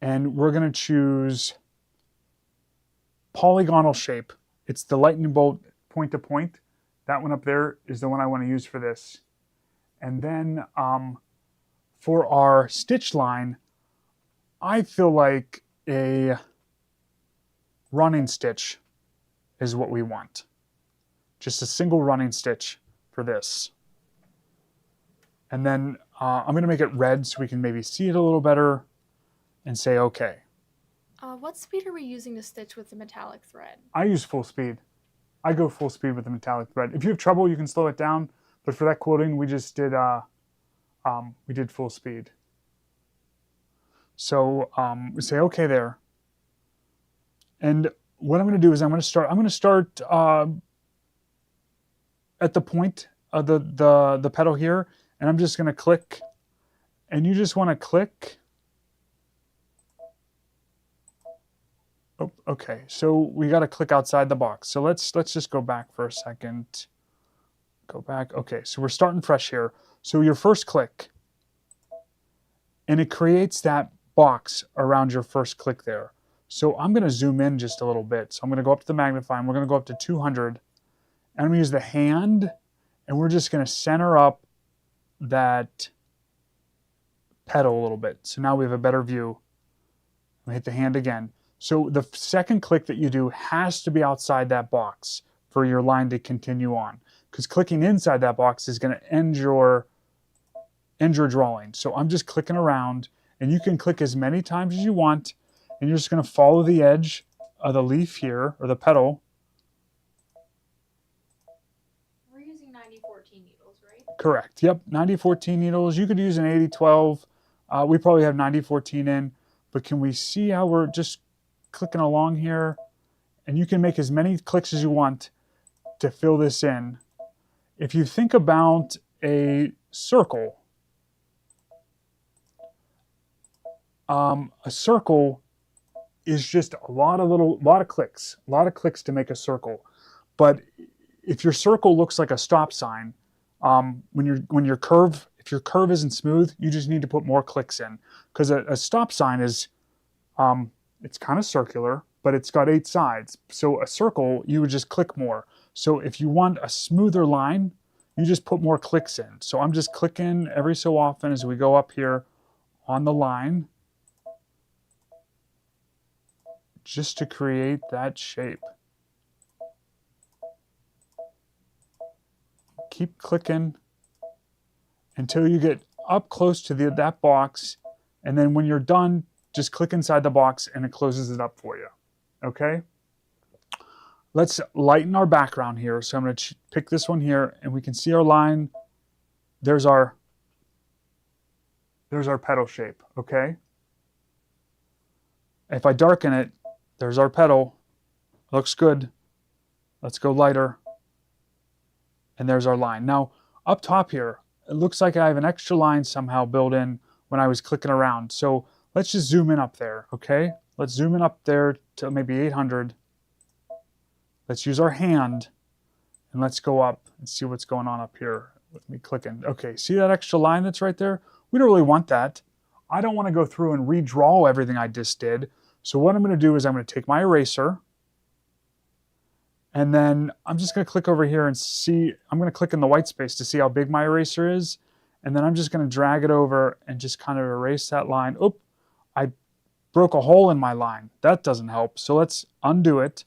and we're going to choose polygonal shape. It's the lightning bolt point to point. That one up there is the one I want to use for this. And then for our stitch line, I feel like a running stitch is what we want. Just a single running stitch for this. And then I'm going to make it red so we can maybe see it a little better and say okay. What speed are we using to stitch with the metallic thread? I use full speed. I go full speed with the metallic thread. If you have trouble, you can slow it down. But for that quilting, we just did we did full speed. So we say okay there. And what I'm going to do is I'm going to start at the point of the petal here, and I'm just going to click. And you just want to click. Oh, okay, so we got to click outside the box. So let's just go back for a second. Go back. Okay, so we're starting fresh here. So your first click, and it creates that box around your first click there. So I'm going to zoom in just a little bit. So I'm going to go up to the magnifying. We're going to go up to 200. And I'm going to use the hand, and we're just going to center up that petal a little bit. So now we have a better view. I'm going to hit the hand again. So the second click that you do has to be outside that box for your line to continue on. Because clicking inside that box is going to end your drawing. So I'm just clicking around, and you can click as many times as you want, and you're just going to follow the edge of the leaf here, or the petal. We're using 9014 needles, right? Correct. Yep, 9014 needles. You could use an 8012. We probably have 9014 in, but can we see how we're just clicking along here? And you can make as many clicks as you want to fill this in. If you think about a circle, a circle is just a lot of clicks to make a circle. But if your circle looks like a stop sign, if your curve isn't smooth, you just need to put more clicks in, because a stop sign is it's kind of circular, but it's got 8 sides. So a circle, you would just click more. So if you want a smoother line, you just put more clicks in. So I'm just clicking every so often as we go up here on the line, just to create that shape. Keep clicking until you get up close to that box, and then when you're done, just click inside the box and it closes it up for you. Okay? Let's lighten our background here. So I'm going to pick this one here, and we can see our line. There's our petal shape, okay? If I darken it, there's our petal. Looks good. Let's go lighter. And there's our line. Now, up top here, it looks like I have an extra line somehow built in when I was clicking around. So let's just zoom in up there, okay? Let's zoom in up there to maybe 800. Let's use our hand, and let's go up and see what's going on up here with me clicking. Okay, see that extra line that's right there? We don't really want that. I don't want to go through and redraw everything I just did. So what I'm going to do is I'm going to take my eraser, and then I'm just going to click over here and see. I'm going to click in the white space to see how big my eraser is, and then I'm just going to drag it over and just kind of erase that line. Oop, I broke a hole in my line. That doesn't help. So let's undo it.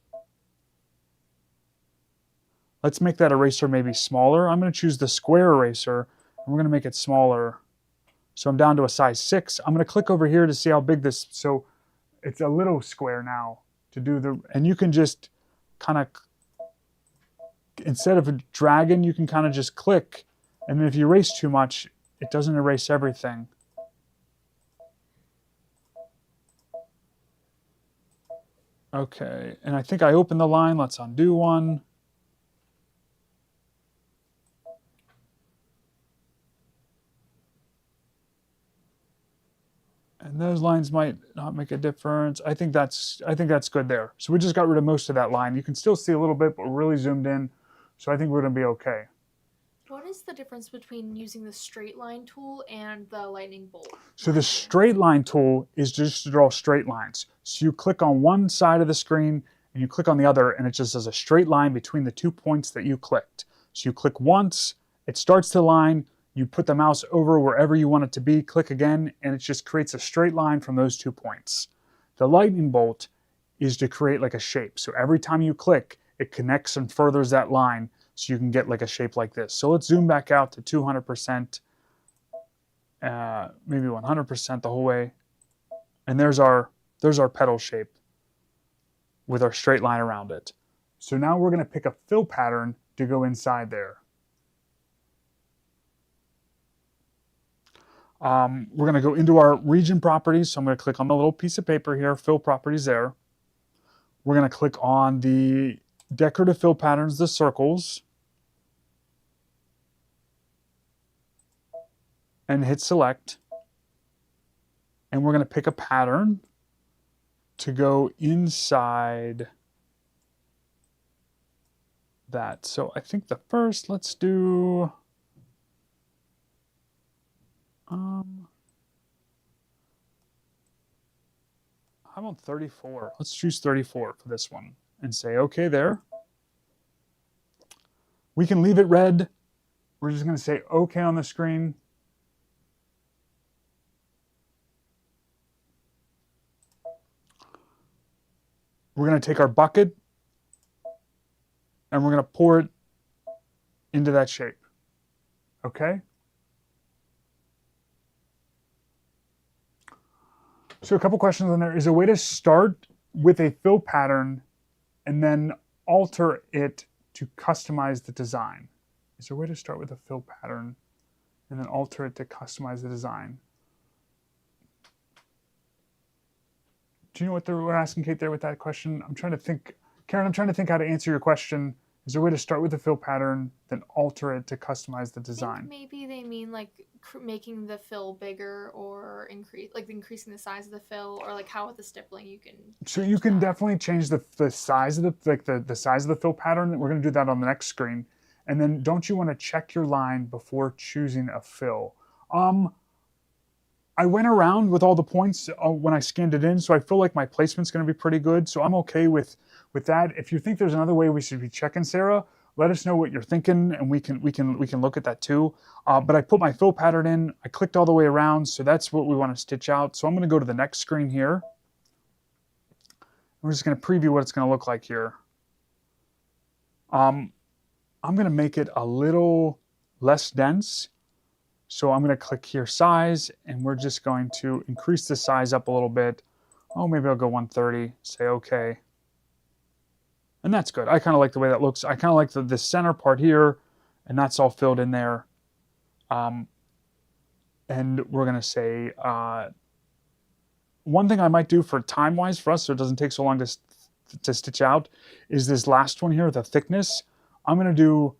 Let's make that eraser maybe smaller. I'm going to choose the square eraser, and we're going to make it smaller. So I'm down to a size 6. I'm going to click over here to see how big this, so it's a little square now to do the, and you can just kind of, instead of dragging, you can kind of just click, and then if you erase too much, it doesn't erase everything. Okay, and I think I opened the line. Let's undo one. And those lines might not make a difference. I think that's good there. So we just got rid of most of that line. You can still see a little bit, but we're really zoomed in. So I think we're going to be okay. What is the difference between using the straight line tool and the lightning bolt? So the straight line tool is just to draw straight lines. So you click on one side of the screen and you click on the other, and it just does a straight line between the 2 points that you clicked. So you click once, it starts the line. You put the mouse over wherever you want it to be, click again, and it just creates a straight line from those 2 points. The lightning bolt is to create like a shape. So every time you click, it connects and furthers that line so you can get like a shape like this. So let's zoom back out to 200%, maybe 100% the whole way. And there's our petal shape with our straight line around it. So now we're going to pick a fill pattern to go inside there. We're going to go into our region properties. So I'm going to click on the little piece of paper here, fill properties there. We're going to click on the decorative fill patterns, the circles, and hit select. And we're going to pick a pattern to go inside that. So I think the first, let's do, how about 34? Let's choose 34 for this one and say okay there. We can leave it red. We're just going to say okay on the screen. We're going to take our bucket and we're going to pour it into that shape. Okay? So a couple questions on there. Is there a way to start with a fill pattern and then alter it to customize the design? Is there a way to start with a fill pattern and then alter it to customize the design? Do you know what we're asking Kate there with that question? I'm trying to think, Karen, I'm trying to think how to answer your question. Is there a way to start with a fill pattern, then alter it to customize the design? I think maybe they mean like making the fill bigger or increasing the size of the fill, or like how with the stippling you can. So you can definitely change the size of the size of the fill pattern. We're going to do that on the next screen. And then don't you want to check your line before choosing a fill? I went around with all the points when I scanned it in, so I feel like my placement's going to be pretty good. So I'm okay with that. If you think there's another way we should be checking, Sarah, let us know what you're thinking, and we can look at that too. But I put my fill pattern in. I clicked all the way around, so that's what we want to stitch out. So I'm going to go to the next screen here. We're just going to preview what it's going to look like here. I'm going to make it a little less dense. So I'm going to click here, size, and we're just going to increase the size up a little bit. Oh, maybe I'll go 130, say okay. And that's good. I kind of like the way that looks. I kind of like the center part here, and that's all filled in there. And we're going to say, one thing I might do for time-wise for us, so it doesn't take so long to stitch out, is this last one here, the thickness. I'm going to do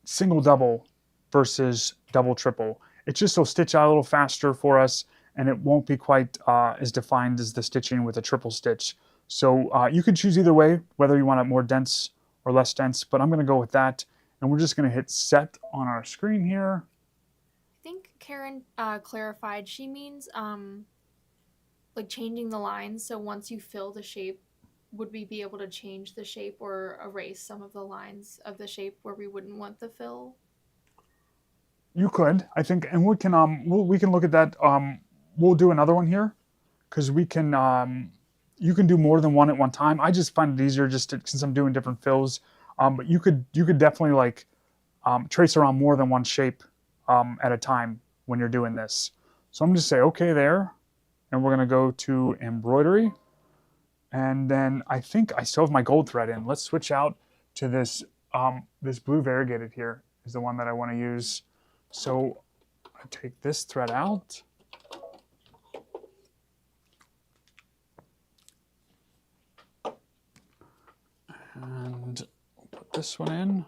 single double versus double triple. It's just will stitch out a little faster for us, and it won't be quite as defined as the stitching with a triple stitch. So you can choose either way, whether you want it more dense or less dense, but I'm going to go with that. And we're just going to hit set on our screen here. I think Karen clarified she means like changing the lines. So once you fill the shape, would we be able to change the shape or erase some of the lines of the shape where we wouldn't want the fill? You could, I think, and we can look at that. We'll do another one here because we can. You can do more than one at one time. I just find it easier since I'm doing different fills. But you could definitely like trace around more than one shape at a time when you're doing this. So I'm just say okay there, and we're gonna go to embroidery, and then I think I still have my gold thread in. Let's switch out to this. This blue variegated here is the one that I want to use. So I take this thread out. And put this one in.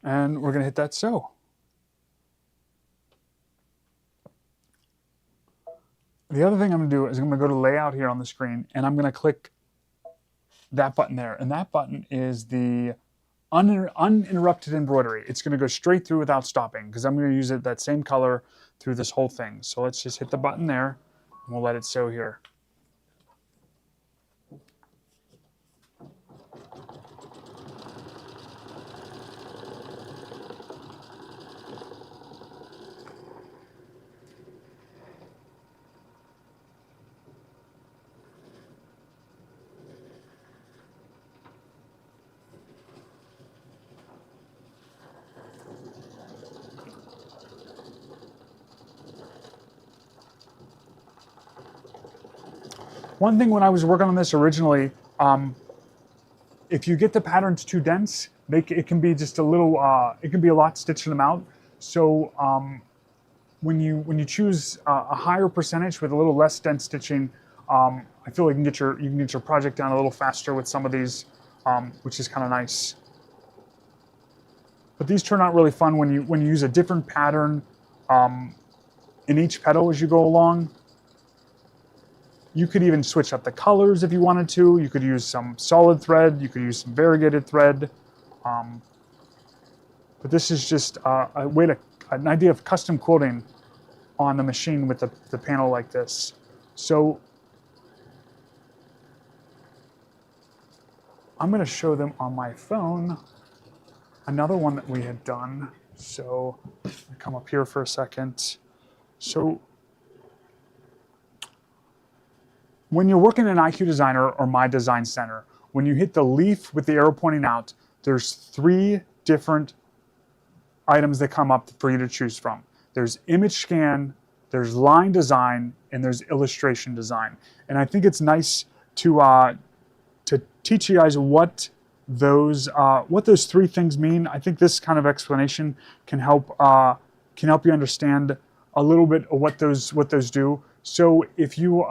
And we're going to hit that sew. The other thing I'm going to do is I'm going to go to layout here on the screen, and I'm going to click that button there. And that button is the uninterrupted embroidery. It's going to go straight through without stopping because I'm going to use that same color through this whole thing. So let's just hit the button there, and we'll let it sew here. One thing when I was working on this originally, if you get the patterns too dense, it can be just a little, it can be a lot stitching them out. So when you choose a higher percentage with a little less dense stitching, I feel like you can get your project down a little faster with some of these, which is kind of nice. But these turn out really fun when you use a different pattern in each petal as you go along. You could even switch up the colors if you wanted to. You could use some solid thread. You could use some variegated thread. But this is just an idea of custom quilting on the machine with the panel like this. So I'm going to show them on my phone another one that we had done. So come up here for a second. So when you're working in IQ Designer or My Design Center, when you hit the leaf with the arrow pointing out, there's 3 different items that come up for you to choose from. There's image scan, there's line design, and there's illustration design. And I think it's nice to teach you guys what those 3 things mean. I think this kind of explanation can help you understand a little bit of what those do. So if you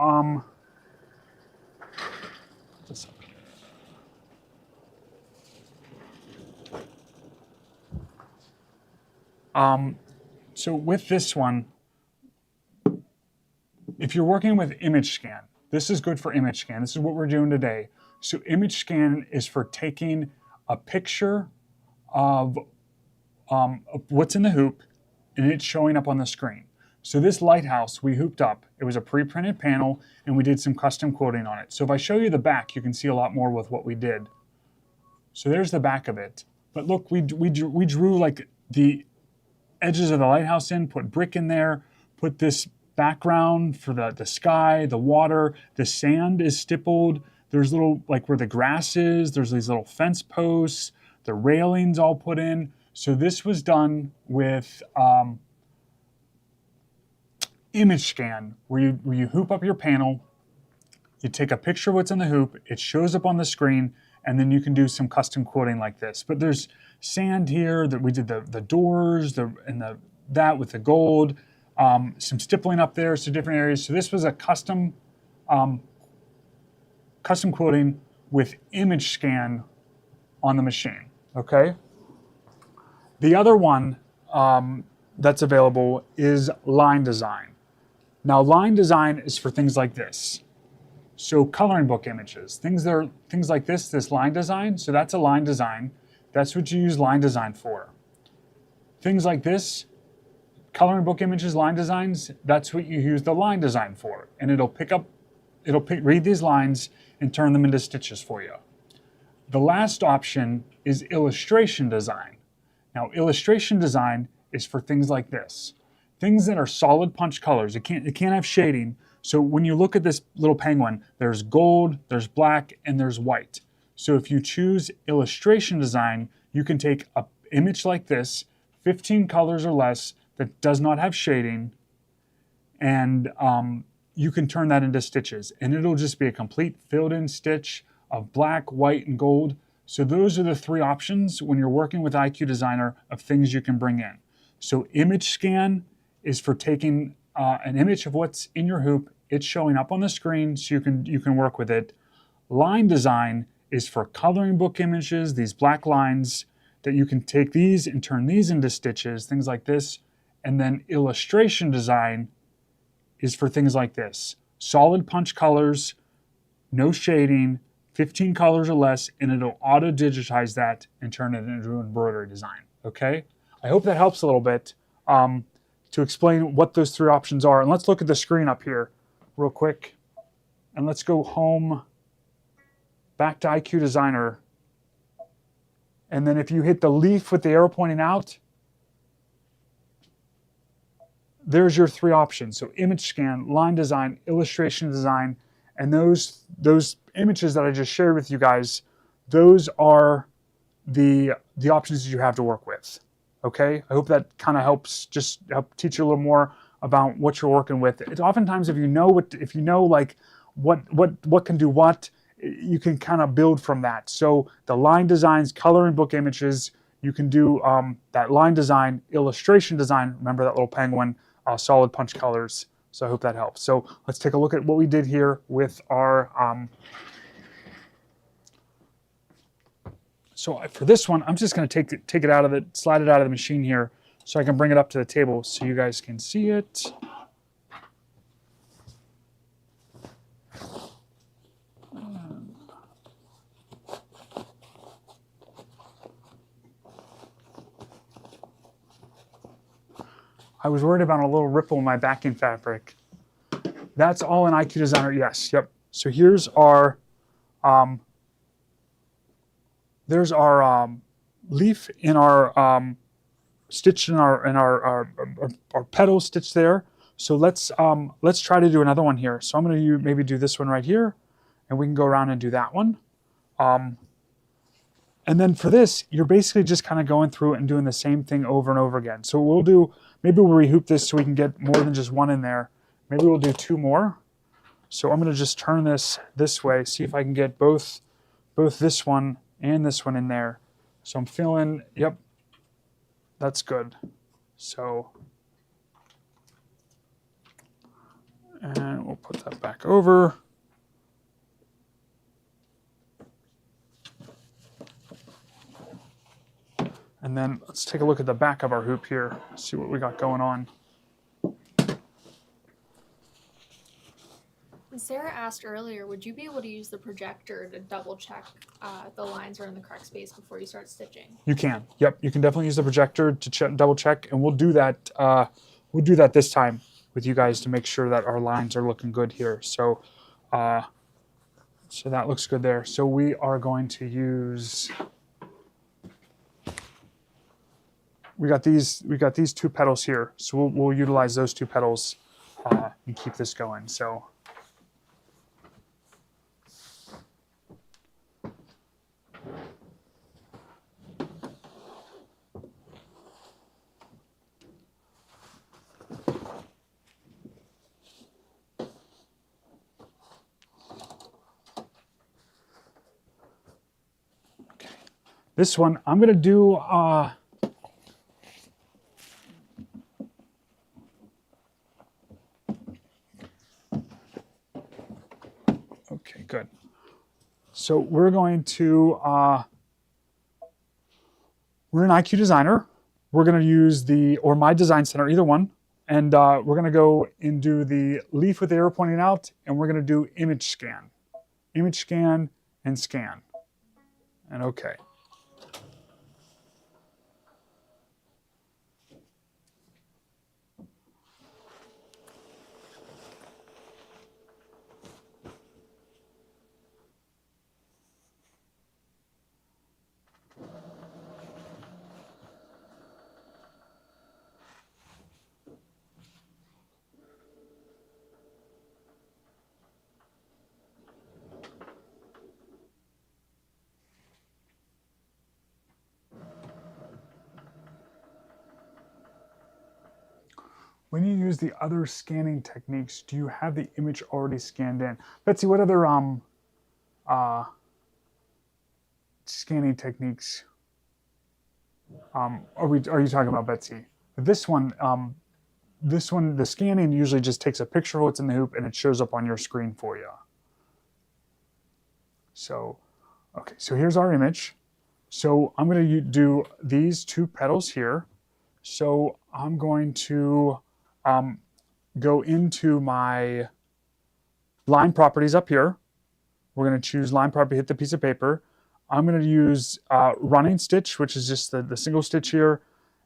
so with this one, if you're working with image scan, this is good for image scan. This is what we're doing today. So image scan is for taking a picture of what's in the hoop and it's showing up on the screen. So this lighthouse we hooped up. It was a pre-printed panel and we did some custom quilting on it. So if I show you the back, you can see a lot more with what we did. So there's the back of it. But look, we drew like the edges of the lighthouse in, put brick in there, put this background for the sky, the water, the sand is stippled. There's little, like where the grass is, there's these little fence posts, the railings all put in. So this was done with image scan, where you hoop up your panel, you take a picture of what's in the hoop, it shows up on the screen, and then you can do some custom quilting like this. But there's sand here that we did the doors, that with the gold, some stippling up there, so different areas. So this was a custom quilting with image scan on the machine. Okay. The other one that's available is line design. Now, line design is for things like this. So coloring book images, things like this line design. So that's a line design. That's what you use line design for. Things like this, coloring book images, line designs, that's what you use the line design for. And it'll read these lines and turn them into stitches for you. The last option is illustration design. Now, illustration design is for things like this. Things that are solid punch colors. It can't have shading. So when you look at this little penguin, there's gold, there's black, and there's white. So if you choose illustration design, you can take an image like this, 15 colors or less, that does not have shading, and you can turn that into stitches. And it'll just be a complete filled-in stitch of black, white, and gold. So those are the 3 options when you're working with IQ Designer of things you can bring in. So image scan is for taking an image of what's in your hoop. It's showing up on the screen so you can work with it. Line design is for coloring book images, these black lines that you can take these and turn these into stitches, things like this. And then illustration design is for things like this. Solid punch colors, no shading, 15 colors or less, and it'll auto-digitize that and turn it into an embroidery design, okay? I hope that helps a little bit to explain what those 3 options are. And let's look at the screen up here real quick. And let's go home, back to IQ Designer. And then if you hit the leaf with the arrow pointing out, there's your 3 options. So image scan, line design, illustration design, and those images that I just shared with you guys, those are the options that you have to work with. Okay, I hope that kind of helps teach you a little more about what you're working with. It's oftentimes if you know like what can do what. You can kind of build from that. So the line designs, color and book images, you can do that line design, illustration design. Remember that little penguin, solid punch colors. So I hope that helps. So let's take a look at what we did here with our. So for this one, I'm just going to take it out of it, slide it out of the machine here, so I can bring it up to the table so you guys can see it. I was worried about a little ripple in my backing fabric. That's all in IQ Designer. Yes, yep. So here's our, there's our leaf in our stitched in our petal stitched there. So let's try to do another one here. So I'm going to maybe do this one right here, and we can go around and do that one. And then for this, you're basically just kind of going through and doing the same thing over and over again. So we'll do, maybe we'll rehoop this so we can get more than just one in there. Maybe we'll do 2 more. So I'm going to just turn this way, see if I can get both this one and this one in there. So I'm feeling, yep, that's good. So, and we'll put that back over. And then let's take a look at the back of our hoop here, see what we got going on. Sarah asked earlier, would you be able to use the projector to double check the lines are in the correct space before you start stitching? You can. Yep, you can definitely use the projector to double check, and we'll do that. We'll do that this time with you guys to make sure that our lines are looking good here. So, so that looks good there. So we are going to use. We got these 2 petals here, so we'll utilize those 2 petals and keep this going. So. Okay. This one, I'm going to do. Okay, good. So we're going to, we're in IQ Designer. We're going to use or My Design Center, either one. And we're going to go and do the leaf with the arrow pointing out, and we're going to do image scan. Image scan and scan. And okay. When you use the other scanning techniques, do you have the image already scanned in? Betsy, what other scanning techniques are you talking about, Betsy? This one, the scanning usually just takes a picture of what's in the hoop and it shows up on your screen for you. So, okay, so here's our image. So I'm going to do these 2 petals here. So I'm going to go into my line properties up here. We're going to choose line property, hit the piece of paper. I'm going to use running stitch, which is just the single stitch here.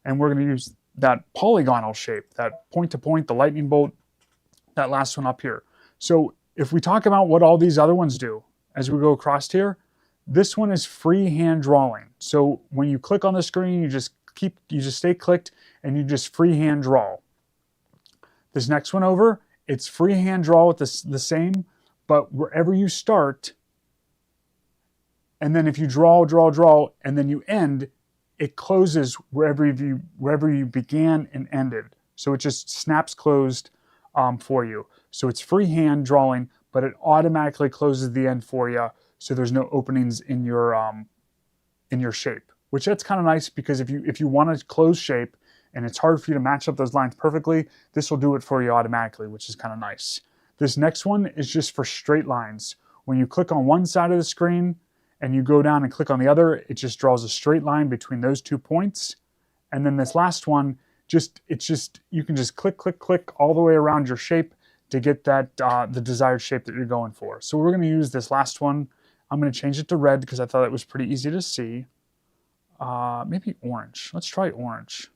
And we're going to use that polygonal shape, that point to point, the lightning bolt, that last one up here. So if we talk about what all these other ones do, as we go across here, this one is freehand drawing. So when you click on the screen, you just stay clicked and you just freehand draw. This next one over, it's freehand draw with the same, but wherever you start, and then if you draw, and then you end, it closes wherever you began and ended. So it just snaps closed for you. So it's freehand drawing, but it automatically closes the end for you, so there's no openings in your shape. Which that's kind of nice, because if you want to close shape and it's hard for you to match up those lines perfectly, this will do it for you automatically, which is kind of nice. This next one is just for straight lines. When you click on one side of the screen and you go down and click on the other, it just draws a straight line between those 2 points. And then this last one, you can just click, click, click all the way around your shape to get that the desired shape that you're going for. So we're going to use this last one. I'm going to change it to red because I thought it was pretty easy to see. Maybe orange. Let's try orange.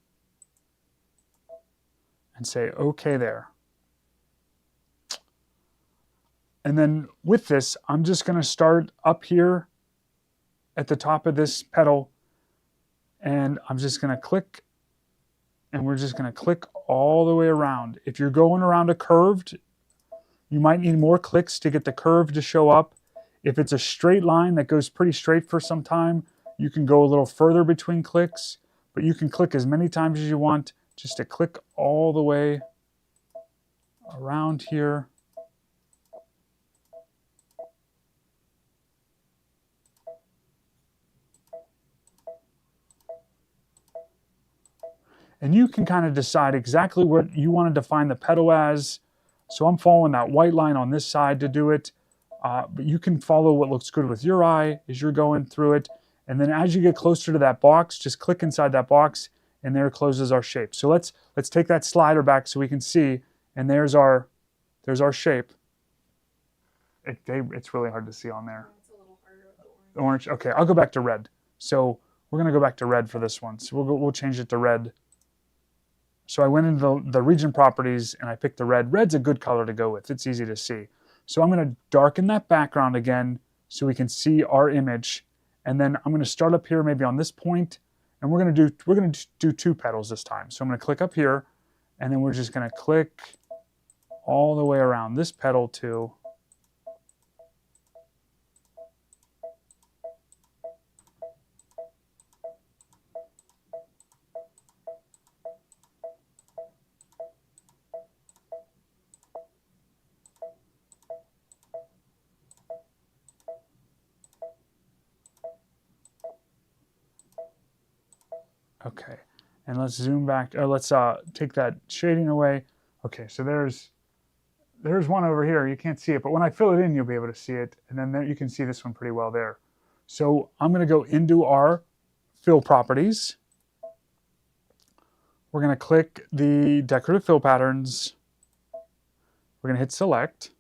And say OK there. And then with this, I'm just going to start up here at the top of this petal. And I'm just going to click. And we're just going to click all the way around. If you're going around a curved, you might need more clicks to get the curve to show up. If it's a straight line that goes pretty straight for some time, you can go a little further between clicks. But you can click as many times as you want, just to click all the way around here. And you can kind of decide exactly what you want to define the petal as. So I'm following that white line on this side to do it. But you can follow what looks good with your eye as you're going through it. And then as you get closer to that box, just click inside that box, and there closes our shape. So let's take that slider back so we can see. And there's our shape. It's really hard to see on there. It's a little harder with the orange. Orange. Okay, I'll go back to red. So we're going to go back to red for this one. So we'll change it to red. So I went into the region properties and I picked the red. Red's a good color to go with. It's easy to see. So I'm going to darken that background again so we can see our image. And then I'm going to start up here maybe on this point, and we're going to do 2 petals this time. So I'm going to click up here, and then we're just going to click all the way around this petal too. Okay, and let's zoom back. Let's take that shading away. Okay, so there's one over here. You can't see it, but when I fill it in, you'll be able to see it. And then there, you can see this one pretty well there. So I'm going to go into our fill properties. We're going to click the decorative fill patterns. We're going to hit select.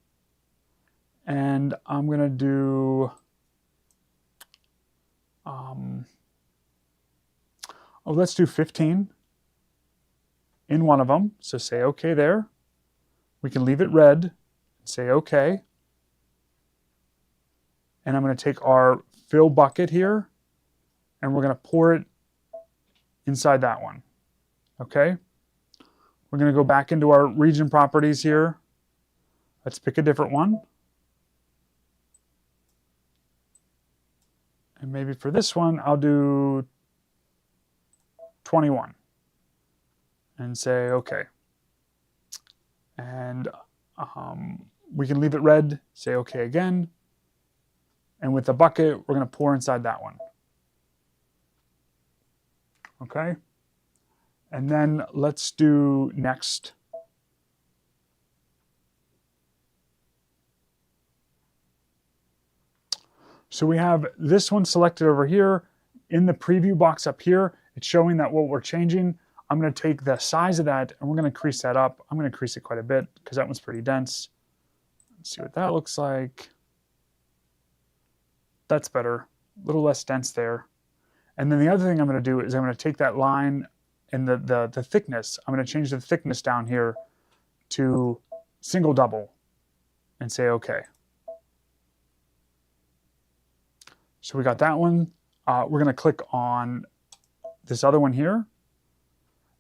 And I'm going to do... let's do 15 in one of them. So say OK there. We can leave it red and say OK. And I'm going to take our fill bucket here and we're going to pour it inside that one. OK. We're going to go back into our region properties here. Let's pick a different one. And maybe for this one, I'll do 21 and say OK. And we can leave it red, say OK again. And with the bucket, we're going to pour inside that one. OK. And then let's do next. So we have this one selected over here. In the preview box up here, it's showing that what we're changing. I'm going to take the size of that and we're going to increase that up. I'm going to increase it quite a bit because that one's pretty dense. Let's see what that looks like. That's better. A little less dense there. And then the other thing I'm going to do is I'm going to take that line and the thickness. I'm going to change the thickness down here to single double and say OK. So we got that one. We're going to click on this other one here.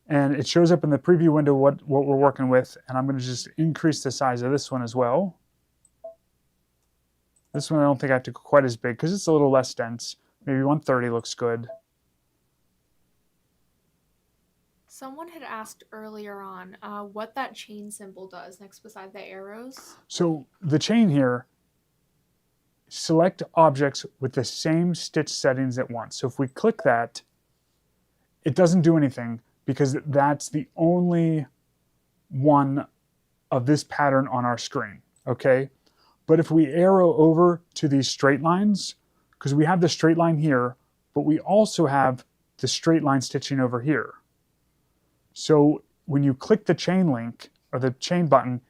And it shows up in the preview window what we're working with. And I'm going to just increase the size of this one as well. This one I don't think I have to go quite as big because it's a little less dense. Maybe 130 looks good. Someone had asked earlier on what that chain symbol does next beside the arrows. So the chain here, select objects with the same stitch settings at once. So if we click that, it doesn't do anything because that's the only one of this pattern on our screen, okay? But if we arrow over to these straight lines, because we have the straight line here, but we also have the straight line stitching over here. So when you click the chain link or the chain button,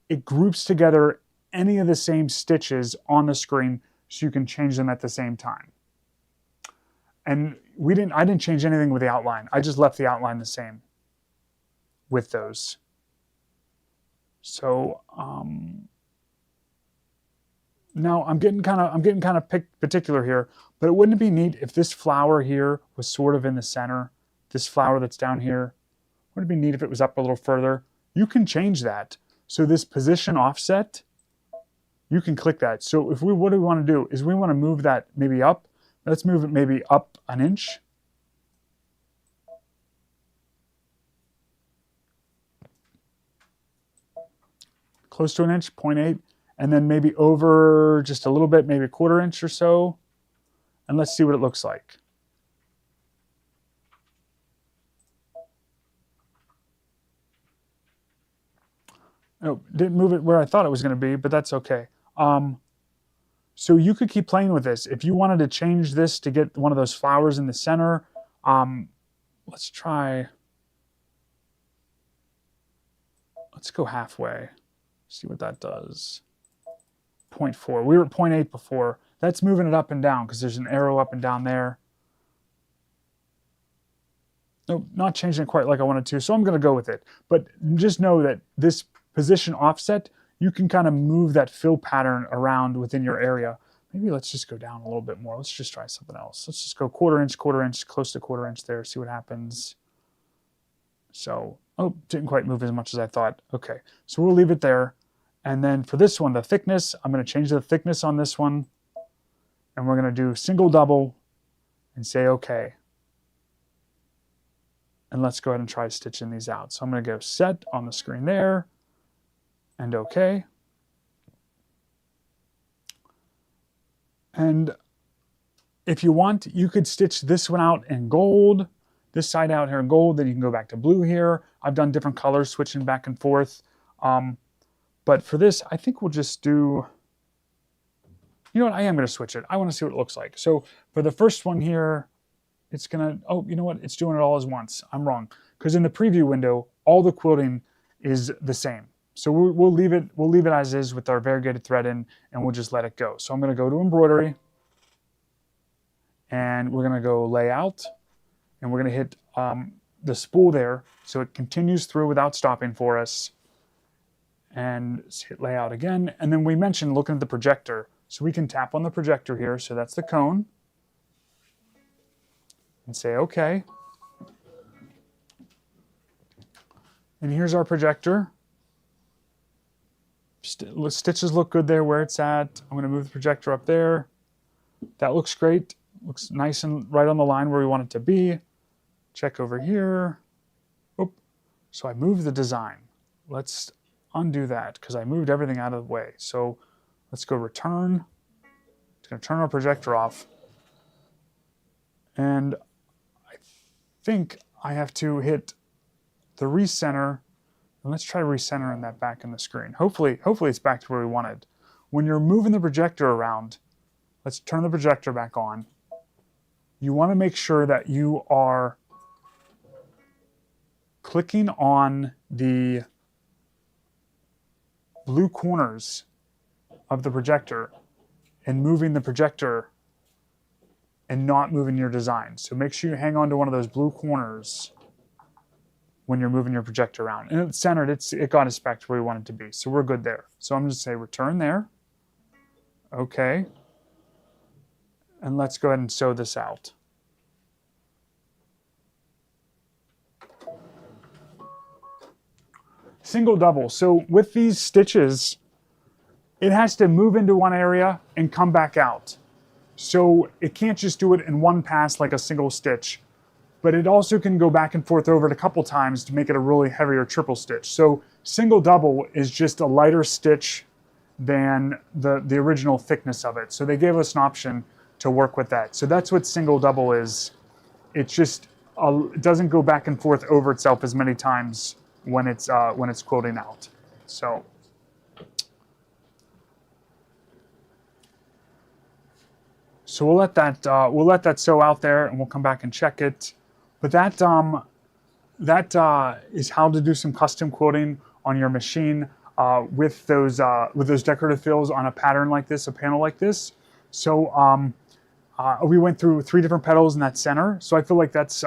it groups together any of the same stitches on the screen so you can change them at the same time. And I didn't change anything with the outline. I just left the outline the same with those. So now I'm getting kind of particular here, but wouldn't it be neat if this flower here was sort of in the center? This flower that's down here, wouldn't it be neat if it was up a little further? You can change that. So this position offset, you can click that. So what do we want to do is we want to move that maybe up. Let's move it maybe up an inch. Close to an inch, 0.8. And then maybe over just a little bit, maybe a 1/4 inch or so. And let's see what it looks like. Oh, didn't move it where I thought it was going to be, but that's okay. So you could keep playing with this. If you wanted to change this to get one of those flowers in the center, let's try. Let's go halfway. See what that does. 0.4. We were at 0.8 before. That's moving it up and down because there's an arrow up and down there. Nope, not changing it quite like I wanted to, so I'm going to go with it. But just know that this position offset, you can kind of move that fill pattern around within your area. Maybe let's just go down a little bit more. Let's just try something else. Let's just go 1/4 inch, close to 1/4 inch there, see what happens. So, oh, didn't quite move as much as I thought. Okay, so we'll leave it there. And then for this one, the thickness, I'm going to change the thickness on this one. And we're going to do single double and say okay. And let's go ahead and try stitching these out. So I'm going to go set on the screen there and okay. And if you want, you could stitch this one out in gold, this side out here in gold, then you can go back to blue here. I've done different colors, switching back and forth. But for this, I think we'll just do, you know what, I am going to switch it. I want to see what it looks like. So for the first one here, it's going to, oh, you know what, it's doing it all as once. I'm wrong. Because in the preview window, all the quilting is the same. So we'll leave it as is with our variegated thread in, and we'll just let it go. So I'm going to go to embroidery, and we're going to go layout, and we're going to hit the spool there so it continues through without stopping for us. And hit layout again. And then we mentioned looking at the projector. So we can tap on the projector here. So that's the cone. And say okay. And here's our projector. Stitches look good there where it's at. I'm going to move the projector up there. That looks great. Looks nice and right on the line where we want it to be. Check over here. Oop. So I moved the design. Let's undo that because I moved everything out of the way. So let's go return. It's going to turn our projector off. And I think I have to hit the recenter. And let's try recentering that back in the screen. Hopefully it's back to where we wanted. When you're moving the projector around, let's turn the projector back on. You want to make sure that you are clicking on the blue corners of the projector and moving the projector and not moving your design. So make sure you hang on to one of those blue corners when you're moving your projector around. And it's centered, it got us back to where we want it to be. So we're good there. So I'm just going to say return there. Okay. And let's go ahead and sew this out. Single double. So with these stitches, it has to move into one area and come back out. So it can't just do it in one pass like a single stitch. but it also can go back and forth over it a couple times to make it a really heavier triple stitch. So single double is just a lighter stitch than the original thickness of it. So they gave us an option to work with that. So that's what single double is. It's just it doesn't go back and forth over itself as many times when it's quilting out. So we'll let that sew out there, and we'll come back and check it. But that is how to do some custom quilting on your machine with those decorative fills on a pattern like this, a panel like this. So we went through 3 different petals in that center. So I feel like that's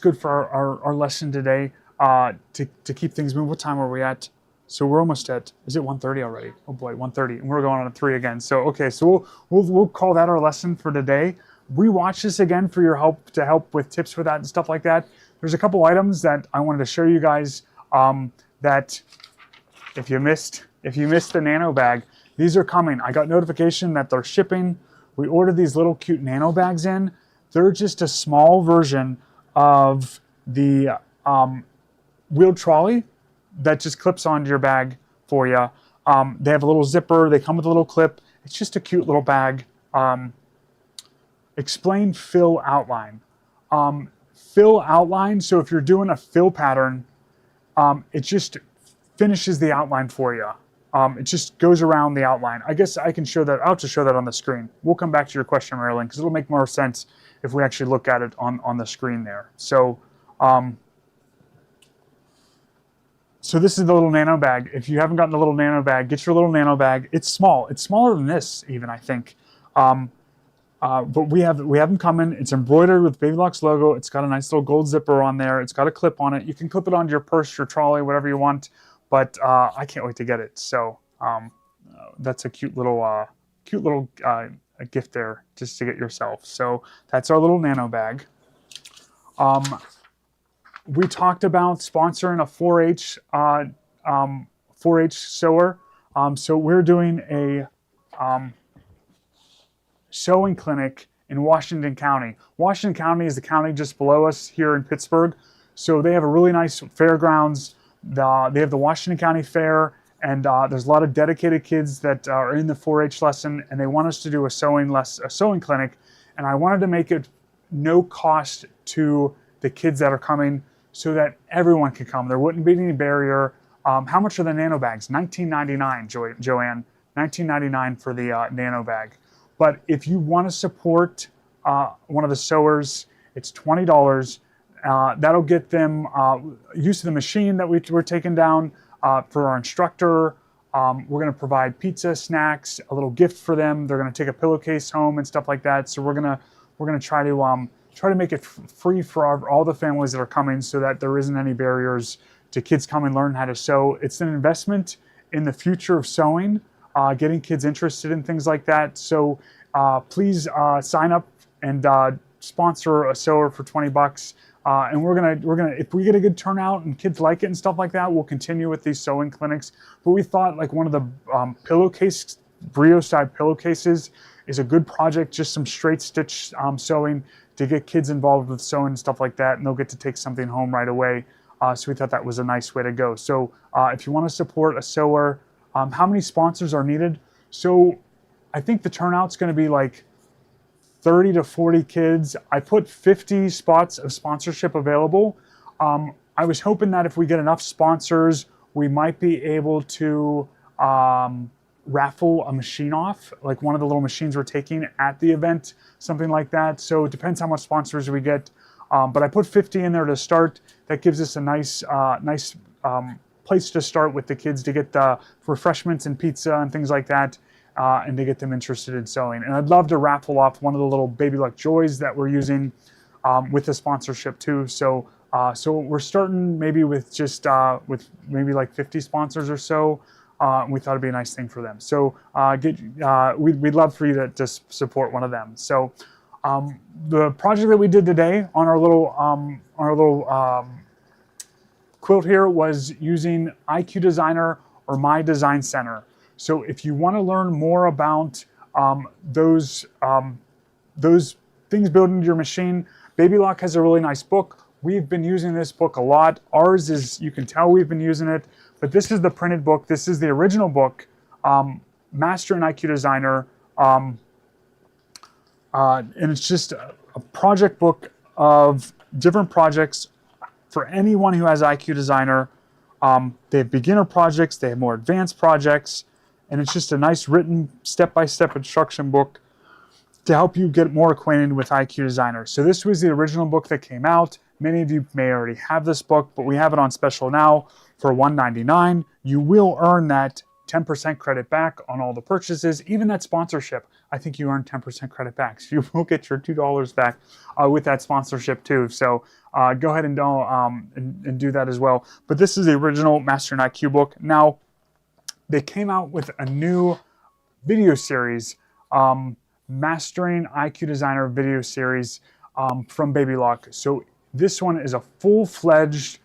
good for our lesson today to keep things moving. What time are we at? So we're almost at, is it 1:30 already? Oh boy, 1:30, and we're going on at 3 again. So okay, so we'll call that our lesson for today. Rewatch this again for your help with tips for that and stuff like that. There's a couple items that I wanted to show you guys that if you missed the nano bag, these are coming. I got notification that they're shipping. We ordered these little cute nano bags in. They're just a small version of the wheeled trolley that just clips onto your bag for you. They have a little zipper. They come with a little clip. It's just a cute little bag. Explain fill outline. Fill outline, so if you're doing a fill pattern, it just finishes the outline for you. It just goes around the outline. I guess I can show that. I'll just show that on the screen. We'll come back to your question, Marilyn, because it'll make more sense if we actually look at it on the screen there. So this is the little nano bag. If you haven't gotten the little nano bag, get your little nano bag. It's small. It's smaller than this even, I think. But we have them coming. It's embroidered with Baby Lock's logo. It's got a nice little gold zipper on there. It's got a clip on it. You can clip it onto your purse, your trolley, whatever you want. But I can't wait to get it. So that's a cute little gift there just to get yourself. So that's our little nano bag. We talked about sponsoring a 4-H sewer. So we're doing a sewing clinic in Washington County. Washington County is the county just below us here in Pittsburgh. So they have a really nice fairgrounds. They have the Washington County Fair, and there's a lot of dedicated kids that are in the 4-H lesson, and they want us to do a sewing clinic. And I wanted to make it no cost to the kids that are coming, so that everyone could come. There wouldn't be any barrier. How much are the nano bags? $19.99, Joanne. $19.99 for the nano bag. But if you want to support one of the sewers, it's $20. That'll get them use of the machine that we're taking down for our instructor. We're going to provide pizza, snacks, a little gift for them. They're going to take a pillowcase home and stuff like that. So we're going to try to make it free for all the families that are coming, so that there isn't any barriers to kids come and learn how to sew. It's an investment in the future of sewing, getting kids interested in things like that. So please sign up and sponsor a sewer for $20. And we're gonna if we get a good turnout and kids like it and stuff like that, we'll continue with these sewing clinics. But we thought like one of the pillowcase, brio style pillowcases is a good project, just some straight stitch sewing to get kids involved with sewing and stuff like that, and they'll get to take something home right away. So we thought that was a nice way to go. So if you want to support a sewer, how many sponsors are needed? So I think the turnout's going to be like 30 to 40 kids. I put 50 spots of sponsorship available. I was hoping that if we get enough sponsors, we might be able to raffle a machine off, like one of the little machines we're taking at the event, something like that. So it depends how much sponsors we get. But I put 50 in there to start. That gives us a nice place to start with the kids to get refreshments and pizza and things like that, and to get them interested in sewing. And I'd love to raffle off one of the little Baby Luck Joys that we're using with the sponsorship too. So we're starting maybe with just with maybe like 50 sponsors or so. We thought it'd be a nice thing for them. So we'd love for you to support one of them. So the project that we did today on our little quilt here was using IQ Designer or My Design Center. So if you want to learn more about those things built into your machine, Baby Lock has a really nice book. We've been using this book a lot. Ours is, you can tell we've been using it, but this is the printed book. This is the original book, Master and IQ Designer. And it's just a project book of different projects for anyone who has IQ Designer. They have beginner projects, they have more advanced projects, and it's just a nice written step-by-step instruction book to help you get more acquainted with IQ Designer. So this was the original book that came out. Many of you may already have this book, but we have it on special now for $1.99. You will earn that 10% credit back on all the purchases, even that sponsorship. I think you earn 10% credit back. So you will get your $2 back with that sponsorship too. So go ahead and do that as well. But this is the original Master and IQ book. Now, they came out with a new video series, Mastering IQ Designer video series from Baby Lock. So this one is a full-fledged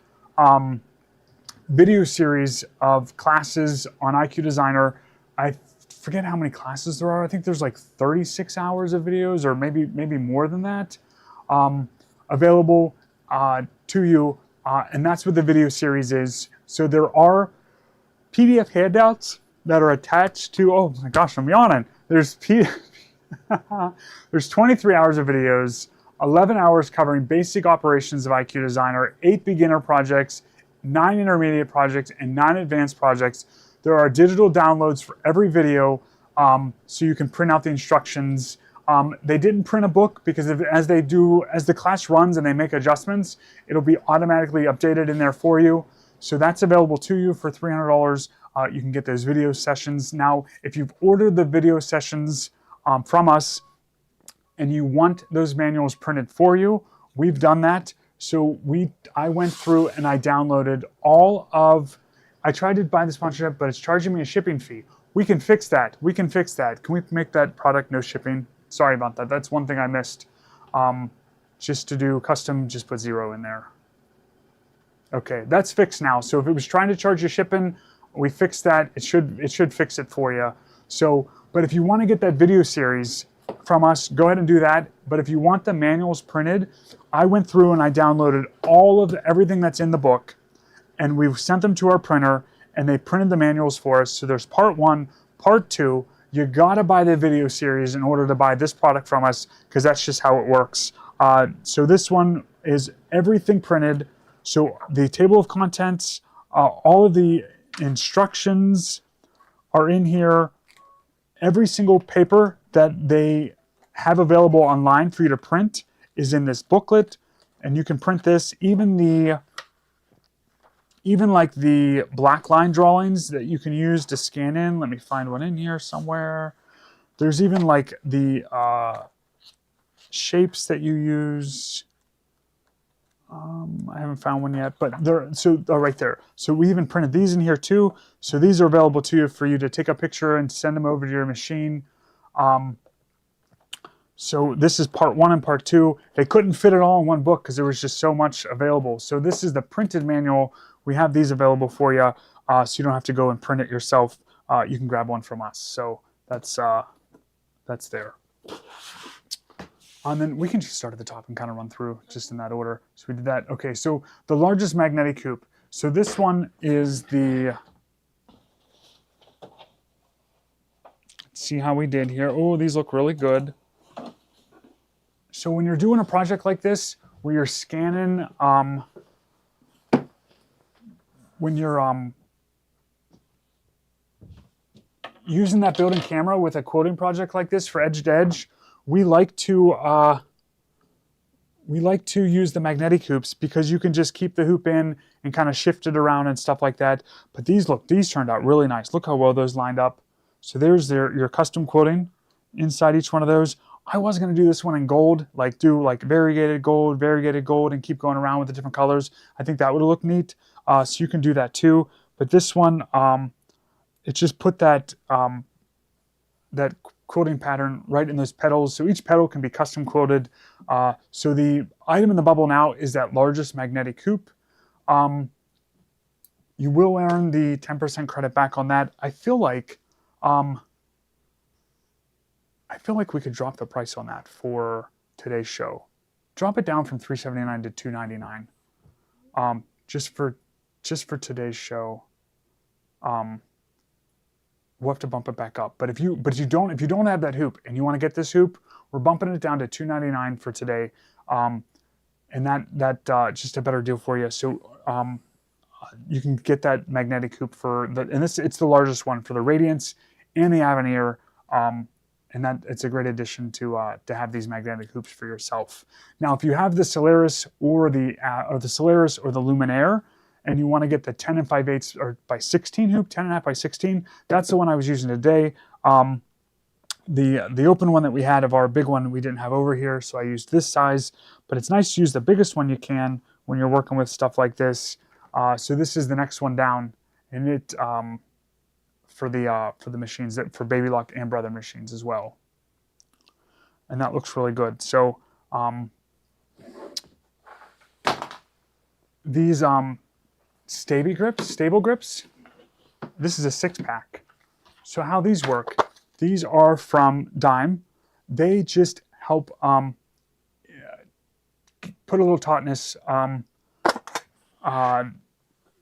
video series of classes on IQ Designer. I forget how many classes there are. I think there's like 36 hours of videos, or maybe more than that, available to you. And that's what the video series is. So there are PDF handouts that are attached to, oh my gosh, I'm yawning. There's 23 hours of videos, 11 hours covering basic operations of IQ Designer, 8 beginner projects, 9 intermediate projects, and 9 advanced projects. There are digital downloads for every video, so you can print out the instructions. They didn't print a book because as the class runs and they make adjustments, it'll be automatically updated in there for you. So that's available to you for $300. You can get those video sessions. Now, if you've ordered the video sessions from us and you want those manuals printed for you, we've done that. So I went through and I downloaded I tried to buy the sponsorship, but it's charging me a shipping fee. We can fix that. Can we make that product no shipping? Sorry about that. That's one thing I missed. Just to do custom, just put 0 in there. Okay, that's fixed now. So if it was trying to charge you shipping, we fixed that. It should fix it for you. So, but if you want to get that video series from us, go ahead and do that. But if you want the manuals printed, I went through and I downloaded everything that's in the book, and we've sent them to our printer, and they printed the manuals for us. So there's part 1, part 2. You gotta buy the video series in order to buy this product from us, because that's just how it works. So this one is everything printed. So the table of contents, all of the instructions are in here. Every single paper that they have available online for you to print is in this booklet, and you can print this. Even like the black line drawings that you can use to scan in. Let me find one in here somewhere. There's even like the shapes that you use. I haven't found one yet, but right there. So we even printed these in here too. So these are available to you for you to take a picture and send them over to your machine. So this is part 1 and part 2. They couldn't fit it all in one book because there was just so much available. So this is the printed manual. We have these available for you, so you don't have to go and print it yourself. You can grab one from us. So that's there. And then we can just start at the top and kind of run through just in that order. So we did that. Okay, so the largest magnetic hoop. So this one is let's see how we did here. Oh, these look really good. So when you're doing a project like this, where you're scanning, when you're using that built-in camera with a quilting project like this for edge to edge, we like to use the magnetic hoops because you can just keep the hoop in and kind of shift it around and stuff like that. But these turned out really nice. Look how well those lined up. So there's your custom quilting inside each one of those. I was going to do this one in gold, do variegated gold, and keep going around with the different colors. I think that would look neat. So you can do that too. But this one, it just put that quilting pattern right in those petals. So each petal can be custom quilted. So the item in the bubble now is that largest magnetic hoop. You will earn the 10% credit back on that. I feel like we could drop the price on that for today's show. drop it down from $379 to $299. Just for today's show. We'll have to bump it back up. But if you don't have that hoop and you want to get this hoop, we're bumping it down to $299 for today. And that just a better deal for you. So you can get that magnetic hoop it's the largest one for the Radiance and the Aveneer. And it's a great addition to have these magnetic hoops for yourself. Now, if you have the Solaris or the Solaris or the Luminaire, and you want to get the 10 and 5/8 or by 16 hoop, 10.5 by 16, that's the one I was using today. The open one that we had of our big one we didn't have over here, so I used this size. But it's nice to use the biggest one you can when you're working with stuff like this. So this is the next one down, and it for the machines for Baby Lock and Brother machines as well. And that looks really good. So these stable grips, this is a 6-pack. So how these work, these are from Dime. They just help put a little tautness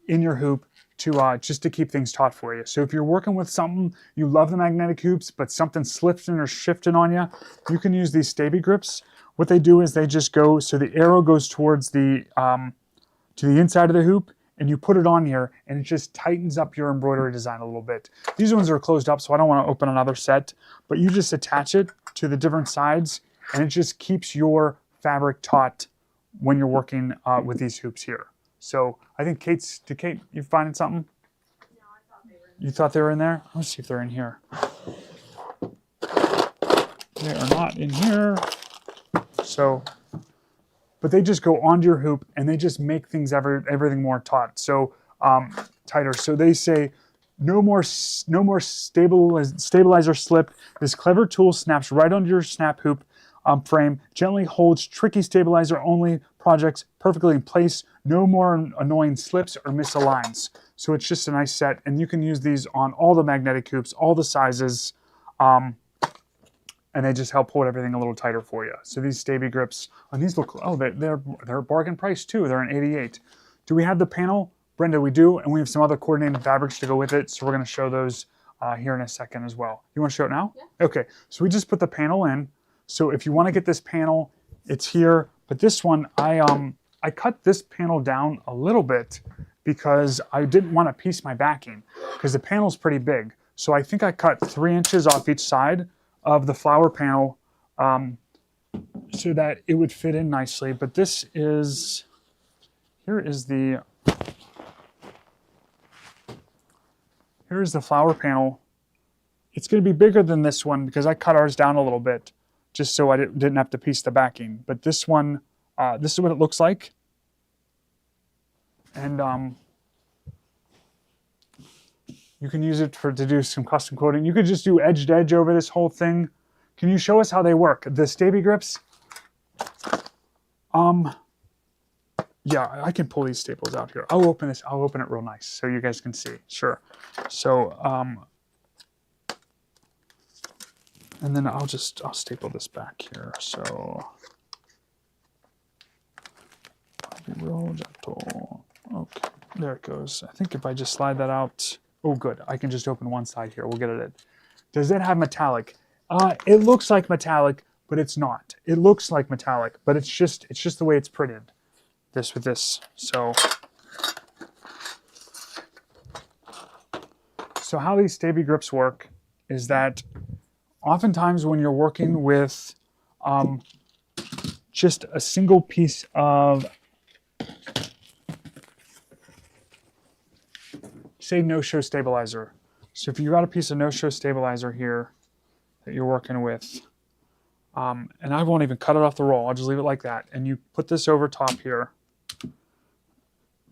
in your hoop to just to keep things taut for you. So if you're working with something, you love the magnetic hoops, but something slips in or shifting on you, you can use these Staby grips. What they do is they just go, so the arrow goes towards to the inside of the hoop, and you put it on here, and it just tightens up your embroidery design a little bit. These ones are closed up, so I don't want to open another set, but you just attach it to the different sides, and it just keeps your fabric taut when you're working with these hoops here. So I think Kate, you finding something? No, I thought they were in there. You thought they were in there? Let's see if they're in here. They are not in here. So, but they just go onto your hoop and they just make things everything more taut. So tighter. So they say no more stabilizer slip. This clever tool snaps right onto your snap hoop frame, gently holds tricky stabilizer only projects perfectly in place. No more annoying slips or misaligns. So it's just a nice set, and you can use these on all the magnetic hoops, all the sizes, and they just help hold everything a little tighter for you. So these Staby grips, and these look, oh, they're a bargain price too. They're an 88. Do we have the panel? Brenda, we do, and we have some other coordinated fabrics to go with it, so we're going to show those here in a second as well. You want to show it now? Yeah. Okay, so we just put the panel in. So if you want to get this panel, it's here. But this one, I cut this panel down a little bit because I didn't want to piece my backing because the panel's pretty big. So I think I cut 3 inches off each side of the flower panel so that it would fit in nicely. But this is, here's the flower panel. It's going to be bigger than this one because I cut ours down a little bit just so I didn't have to piece the backing. But this one, this is what it looks like. And you can use it to do some custom quilting. You could just do edge to edge over this whole thing. Can you show us how they work? The Staby grips? Yeah, I can pull these staples out here. I'll open this. I'll open it real nice so you guys can see. Sure. So, and then I'll staple this back here. So, I'll be real gentle. Okay, there it goes. I think if I just slide that out, oh good, I can just open one side here. We'll get it in. Does it have metallic? It looks like metallic, but it's not. It looks like metallic, but it's just the way it's printed. This with this. So how these Staby grips work is that oftentimes when you're working with just a single piece of, say, no-show stabilizer. So if you've got a piece of no-show stabilizer here that you're working with, and I won't even cut it off the roll, I'll just leave it like that, and you put this over top here,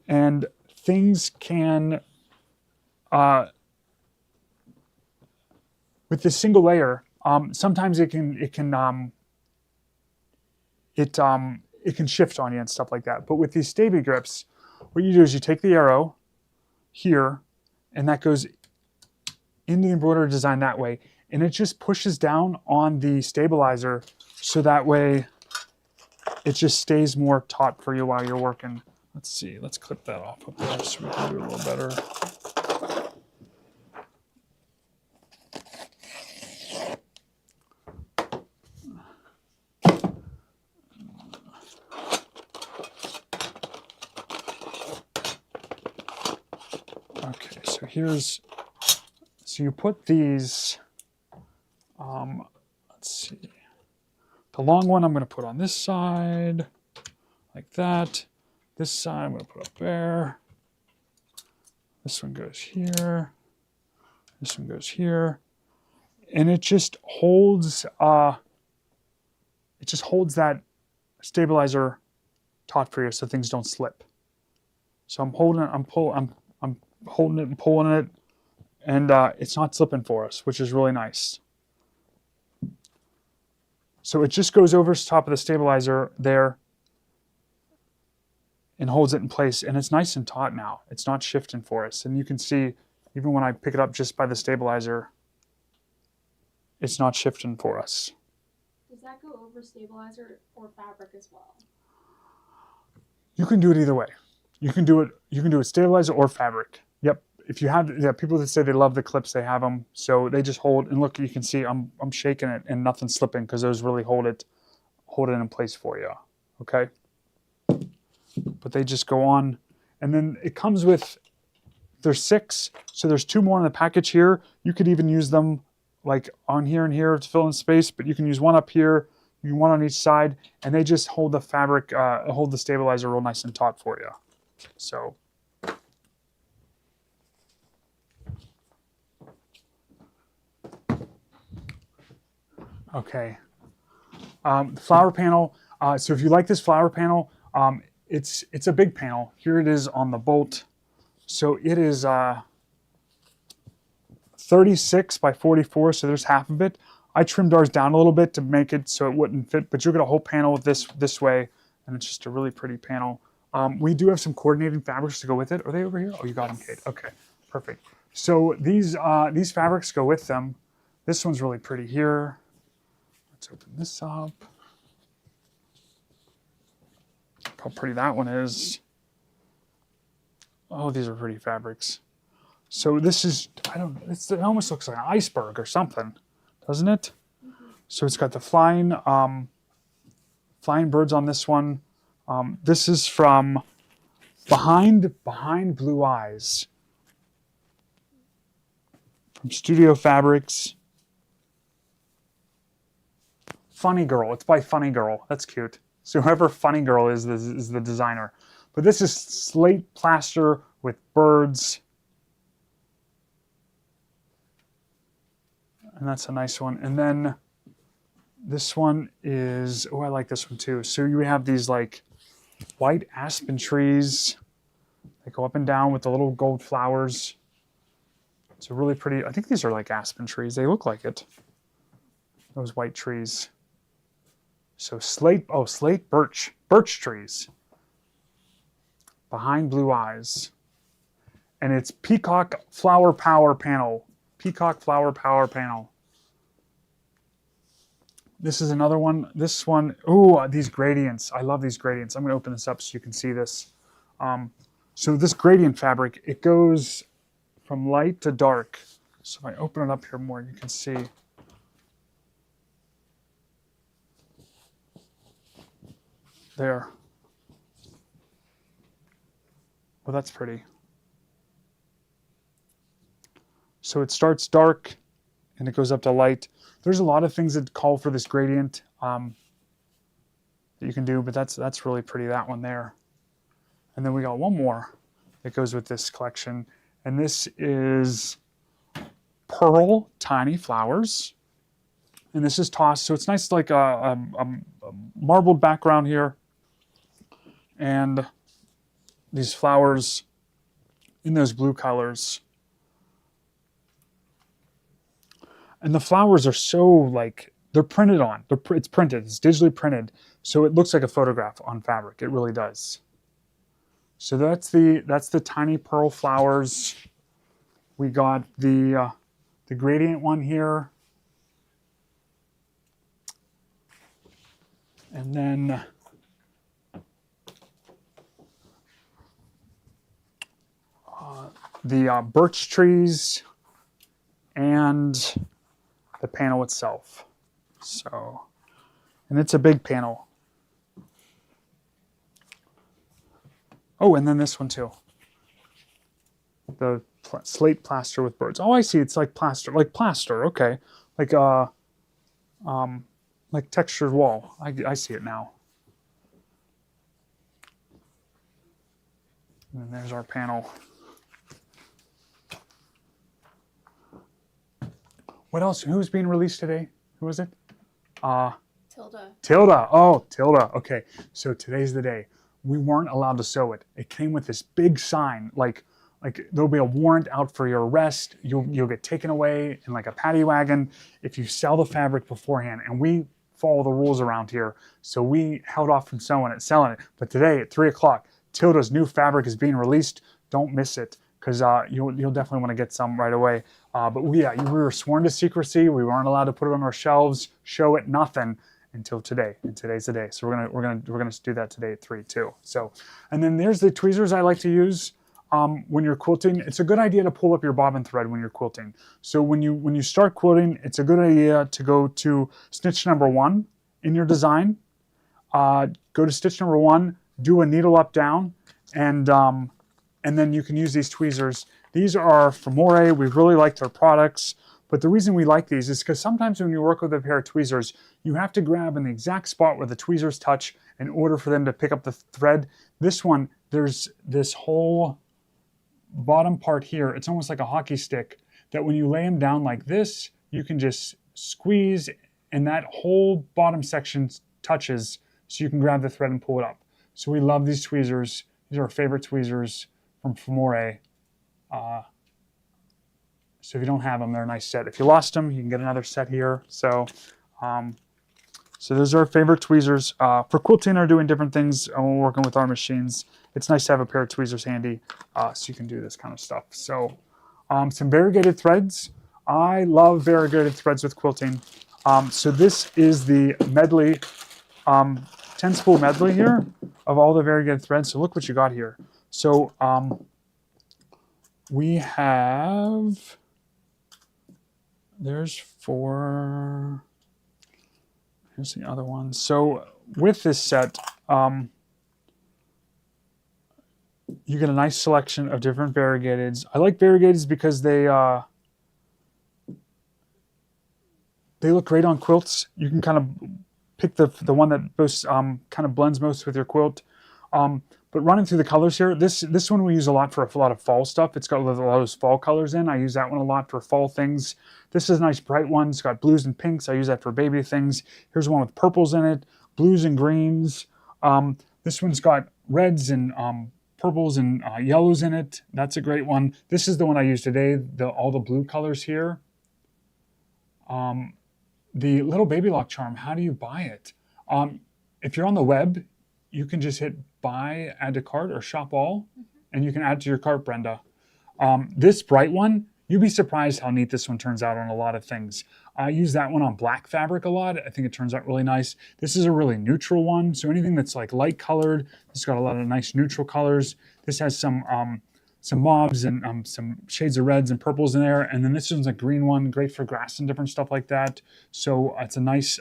and things can, with this single layer, sometimes it can shift on you and stuff like that. But with these Staby grips, what you do is you take the arrow here, and that goes into the embroidery design that way, and it just pushes down on the stabilizer, so that way it just stays more taut for you while you're working. Let's see, let's clip that off up there so we can do it a little better. Okay, so so you put these, let's see. The long one I'm going to put on this side, like that. This side I'm going to put up there. This one goes here. This one goes here. And it just holds that stabilizer taut for you so things don't slip. So I'm holding it, I'm holding it and pulling it, and it's not slipping for us, which is really nice. So it just goes over the top of the stabilizer there and holds it in place, and it's nice and taut now. It's not shifting for us. And you can see, even when I pick it up just by the stabilizer, it's not shifting for us. Does that go over stabilizer or fabric as well? You can do it either way. You can do it stabilizer or fabric. Yep. If you have, people that say they love the clips, they have them. So they just hold, and look, you can see I'm shaking it and nothing's slipping because those really hold it in place for you. Okay. But they just go on, and then it comes with, there's 6, so there's 2 more in the package here. You could even use them like on here and here to fill in space, but you can use one up here, one on each side, and they just hold the fabric, hold the stabilizer real nice and taut for you. So. Okay. The flower panel. So if you like this flower panel, it's a big panel. Here it is on the bolt. So it is 36 by 44, so there's half of it. I trimmed ours down a little bit to make it so it wouldn't fit, but you'll get a whole panel with this way, and it's just a really pretty panel. We do have some coordinating fabrics to go with it. Are they over here? Oh, you got them, Kate. Okay, perfect. So these fabrics go with them. This one's really pretty here. Let's open this up. Look how pretty that one is. Oh, these are pretty fabrics. So this is, it almost looks like an iceberg or something, doesn't it? Mm-hmm. So it's got the flying birds on this one. This is from Behind Blue Eyes, from Studio Fabrics. Funny Girl, it's by Funny Girl. That's cute. So whoever Funny Girl is the designer. But this is slate plaster with birds. And that's a nice one. And then this one is, oh, I like this one too. So you have these like white aspen trees that go up and down with the little gold flowers. It's a really pretty, I think these are like aspen trees. They look like it. Those white trees. So slate birch trees. Behind Blue Eyes. And it's Peacock Flower Power Panel. Peacock Flower Power Panel. This is another one. This one, ooh, these gradients. I love these gradients. I'm going to open this up so you can see this. So this gradient fabric, it goes from light to dark. So if I open it up here more, you can see. There. Well, that's pretty. So it starts dark and it goes up to light. There's a lot of things that call for this gradient that you can do, but that's really pretty, that one there. And then we got one more that goes with this collection, and this is Pearl Tiny Flowers. And this is tossed, so it's nice, like a marbled background here. And these flowers in those blue colors. And the flowers are so like, they're printed on. It's printed, it's digitally printed. So it looks like a photograph on fabric. It really does. So that's the tiny pearl flowers. We got the gradient one here. And then the birch trees, and the panel itself. So, and it's a big panel. Oh, and then this one too. The slate plaster with birds. Oh, I see. It's like plaster. Like plaster. Okay. Like textured wall. I see it now. And then there's our panel. What else? Who's being released today? Who was it? Tilda. Tilda. Oh, Tilda. Okay. So today's the day. We weren't allowed to sew it. It came with this big sign, like there'll be a warrant out for your arrest. You'll get taken away in like a paddy wagon if you sell the fabric beforehand. And we follow the rules around here, so we held off from selling it. But today at 3 o'clock, Tilda's new fabric is being released. Don't miss it, because you'll definitely want to get some right away. But we were sworn to secrecy. We weren't allowed to put it on our shelves, show it, nothing until today. And today's the day. So we're gonna do that today at 3 too. So, and then there's the tweezers I like to use. When you're quilting, it's a good idea to pull up your bobbin thread when you're quilting. So when you start quilting, it's a good idea to go to stitch number 1 in your design. Go to stitch number 1, do a needle up down, and then you can use these tweezers. These are from Moray. We really like their products. But the reason we like these is because sometimes when you work with a pair of tweezers, you have to grab in the exact spot where the tweezers touch in order for them to pick up the thread. This one, there's this whole bottom part here. It's almost like a hockey stick that when you lay them down like this, you can just squeeze and that whole bottom section touches, so you can grab the thread and pull it up. So we love these tweezers. These are our favorite tweezers from Moray. So if you don't have them, they're a nice set. If you lost them, you can get another set here. So so those are our favorite tweezers. For quilting or doing different things when we're working with our machines, it's nice to have a pair of tweezers handy, so you can do this kind of stuff. So some variegated threads. I love variegated threads with quilting. So this is the medley, 10 spool medley here of all the variegated threads. So look what you got here. So we have, there's 4, here's the other one. So with this set, you get a nice selection of different variegateds. I like variegateds because they look great on quilts. You can kind of pick the one that most kind of blends most with your quilt. But running through the colors here, this one we use a lot for a lot of fall stuff. It's got a lot of those fall colors in. I use that one a lot for fall things. This is a nice bright one. It's got blues and pinks. I use that for baby things. Here's one with purples in it, blues and greens. This one's got reds and purples and yellows in it. That's a great one. This is the one I use today, all the blue colors here. The little baby lock charm, how do you buy it? If you're on the web, you can just hit buy, add to cart, or shop all, and you can add to your cart, Brenda. This bright one, you'd be surprised how neat this one turns out on a lot of things. I use that one on black fabric a lot. I think it turns out really nice. This is a really neutral one, so anything that's like light colored, it's got a lot of nice neutral colors. This has some mauves and some shades of reds and purples in there, and then this one's a green one, great for grass and different stuff like that. So it's a nice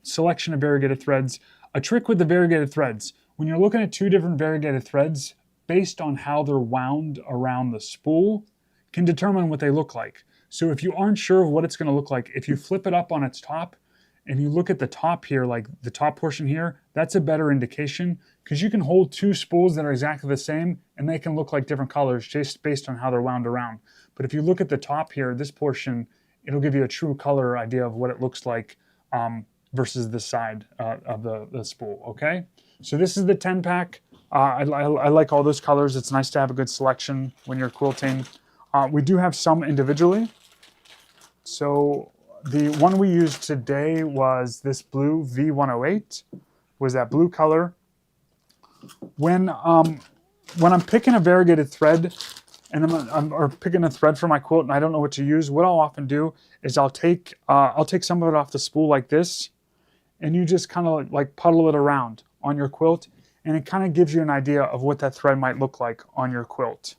selection of variegated threads. A trick with the variegated threads, when you're looking at 2 different variegated threads, based on how they're wound around the spool, can determine what they look like. So if you aren't sure of what it's going to look like, if you flip it up on its top and you look at the top here, like the top portion here, that's a better indication, because you can hold 2 spools that are exactly the same and they can look like different colors just based on how they're wound around. But if you look at the top here, this portion, it'll give you a true color idea of what it looks like versus the side of the spool, okay? So this is the 10-pack. I like all those colors. It's nice to have a good selection when you're quilting. We do have some individually. So the one we used today was this blue V108, was that blue color. When I'm picking a variegated thread, and or picking a thread for my quilt and I don't know what to use, what I'll often do is I'll take some of it off the spool like this, and you just kind of like puddle it around on your quilt, and it kind of gives you an idea of what that thread might look like on your quilt.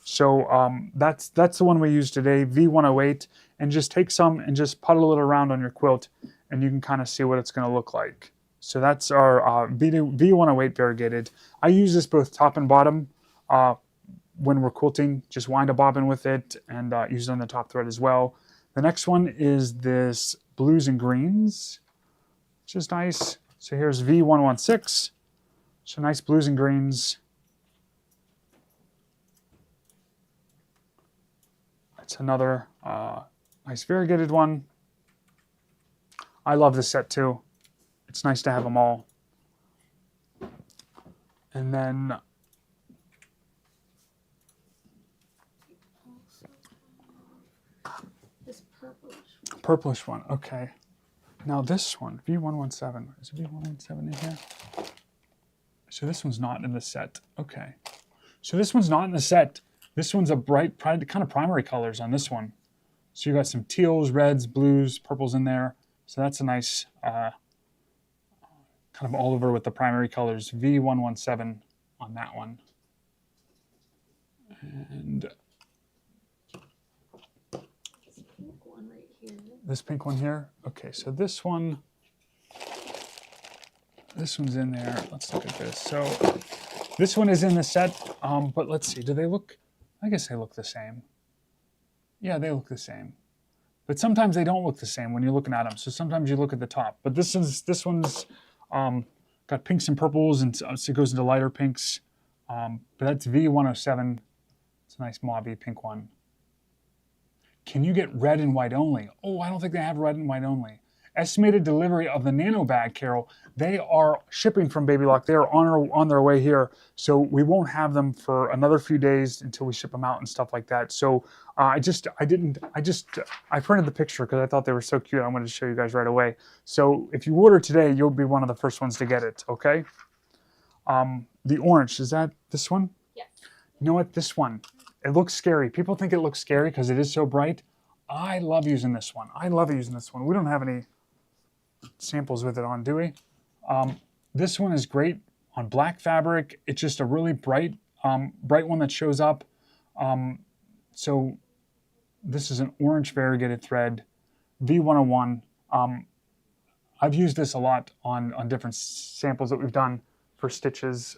So that's the one we use today, V108, and just take some and just puddle it around on your quilt, and you can kind of see what it's going to look like. So that's our V108 variegated. I use this both top and bottom when we're quilting. Just wind a bobbin with it and use it on the top thread as well. The next one is this blues and greens, which is nice. So here's V116. So nice blues and greens. It's another nice variegated one. I love this set too. It's nice to have them all. And then This purplish one. Okay. Now this one, V117. Is it V117 in here? So this one's not in the set. Okay. So this one's not in the set. This one's a bright, kind of primary colors on this one. So you got some teals, reds, blues, purples in there. So that's a nice kind of all over with the primary colors. V117 on that one. And pink one right here. this pink one here. Okay, so this one's in there. Let's look at this. So this one is in the set, but let's see. Do they look? I guess they look the same. Yeah, they look the same. But sometimes they don't look the same when you're looking at them. So sometimes you look at the top. But this one's got pinks and purples, and so it goes into lighter pinks. But that's V107. It's a nice mauvey pink one. Can you get red and white only? Oh, I don't think they have red and white only. Estimated delivery of the nano bag, Carol. They are shipping from Baby Lock. They are on their way here. So we won't have them for another few days until we ship them out and stuff like that. So I printed the picture because I thought they were so cute. I wanted to show you guys right away. So if you order today, you'll be one of the first ones to get it, okay? The orange, is that this one? Yes. You know what, this one, it looks scary. People think it looks scary because it is so bright. I love using this one. I love using this one. We don't have any samples with it on, do we? This one is great on black fabric. It's just a really bright one that shows up. So this is an orange variegated thread, V101. I've used this a lot on different samples that we've done for stitches.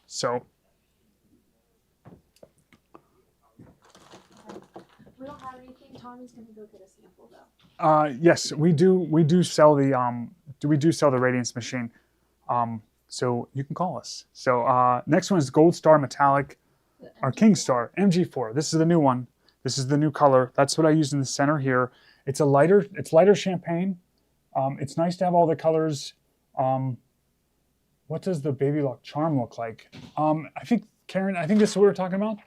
So We don't have anything. Tommy's gonna go get a sample though. yes, we do sell the Radiance machine. So you can call us. So next one is Gold Star Metallic, or King Star MG4. This is the new one. This is the new color. That's what I use in the center here. It's lighter champagne. It's nice to have all the colors. What does the Baby Lock charm look like? I think, Karen, this is what we're talking about.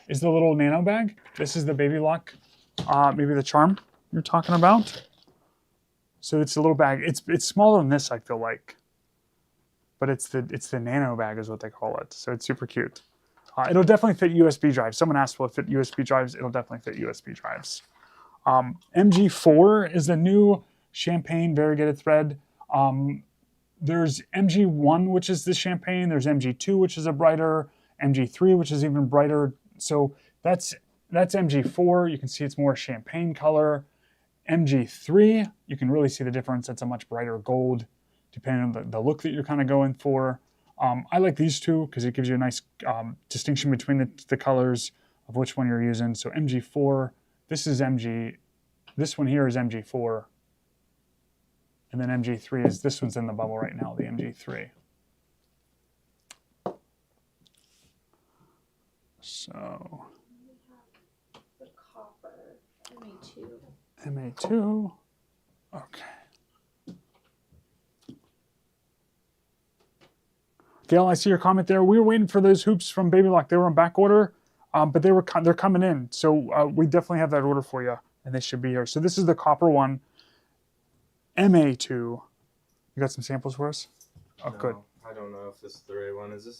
Is the little nano bag. This is the Baby Lock, maybe the charm you're talking about. So it's a little bag. It's smaller than this, I feel like. But it's the nano bag is what they call it. So it's super cute. It'll definitely fit USB drives. Someone asked will it fit USB drives. It'll definitely fit USB drives. MG4 is the new champagne variegated thread. There's MG1, which is the champagne. There's MG2, which is a brighter. MG3, which is even brighter. So that's MG4. You can see it's more champagne color. MG3, you can really see the difference. It's a much brighter gold, depending on the look that you're kind of going for. I like these two because it gives you a nice distinction between the colors of which one you're using. So MG4, this one here is MG4. And then MG3 is, this one's in the bubble right now, the MG3. So, We have the copper MA2. MA2, okay. Gail, I see your comment there. We were waiting for those hoops from Baby Lock. They were on back order, but they're coming in. So we definitely have that order for you, and they should be here. So this is the copper one, MA2. You got some samples for us? Oh, No, good. I don't know if this is the right one. Is this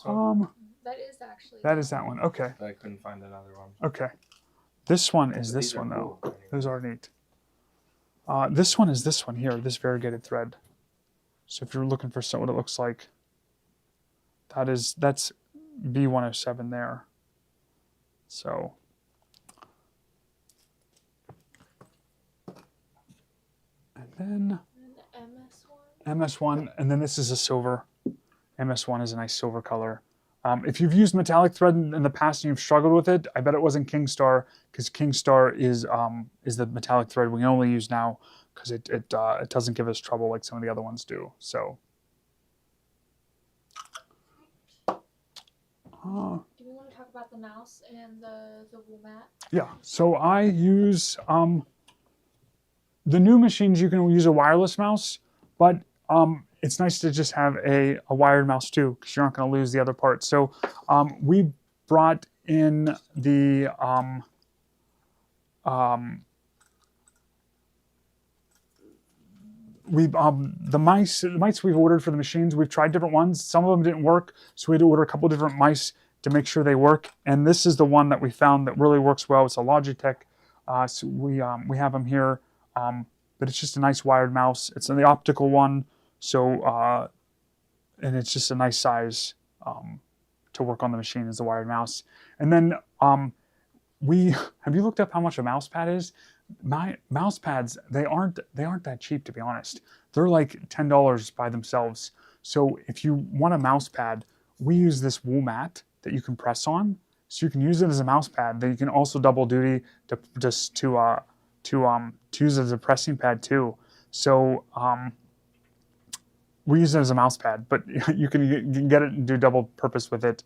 one? That is actually. That is that one. Okay. But I couldn't find another one. Okay. This one is But this these are one though. cool. Those are neat. This one is this one here, this variegated thread. So if you're looking for what it looks like, that's B107 there. So. And then MS1, and then this is a silver. MS1 is a nice silver color. If you've used metallic thread in the past and you've struggled with it, I bet it wasn't Kingstar, because Kingstar is the metallic thread we only use now, because it doesn't give us trouble like some of the other ones do. So. Do we want to talk about the mouse and the wool mat? Yeah. So I use the new machines. You can use a wireless mouse, but it's nice to just have a wired mouse too, because you're not going to lose the other parts. So we brought in the the mice we've ordered for the machines. We've tried different ones. Some of them didn't work, so we had to order a couple different mice to make sure they work. And this is the one that we found that really works well. It's a Logitech. So we have them here, but it's just a nice wired mouse. It's the optical one. So, and it's just a nice size to work on the machine as a wired mouse. And then have you looked up how much a mouse pad is? My mouse pads, they aren't that cheap, to be honest. They're like $10 by themselves. So if you want a mouse pad, we use this wool mat that you can press on. So you can use it as a mouse pad. Then you can also double duty to use it as a pressing pad too. So we use it as a mouse pad, but you can get it and do double purpose with it,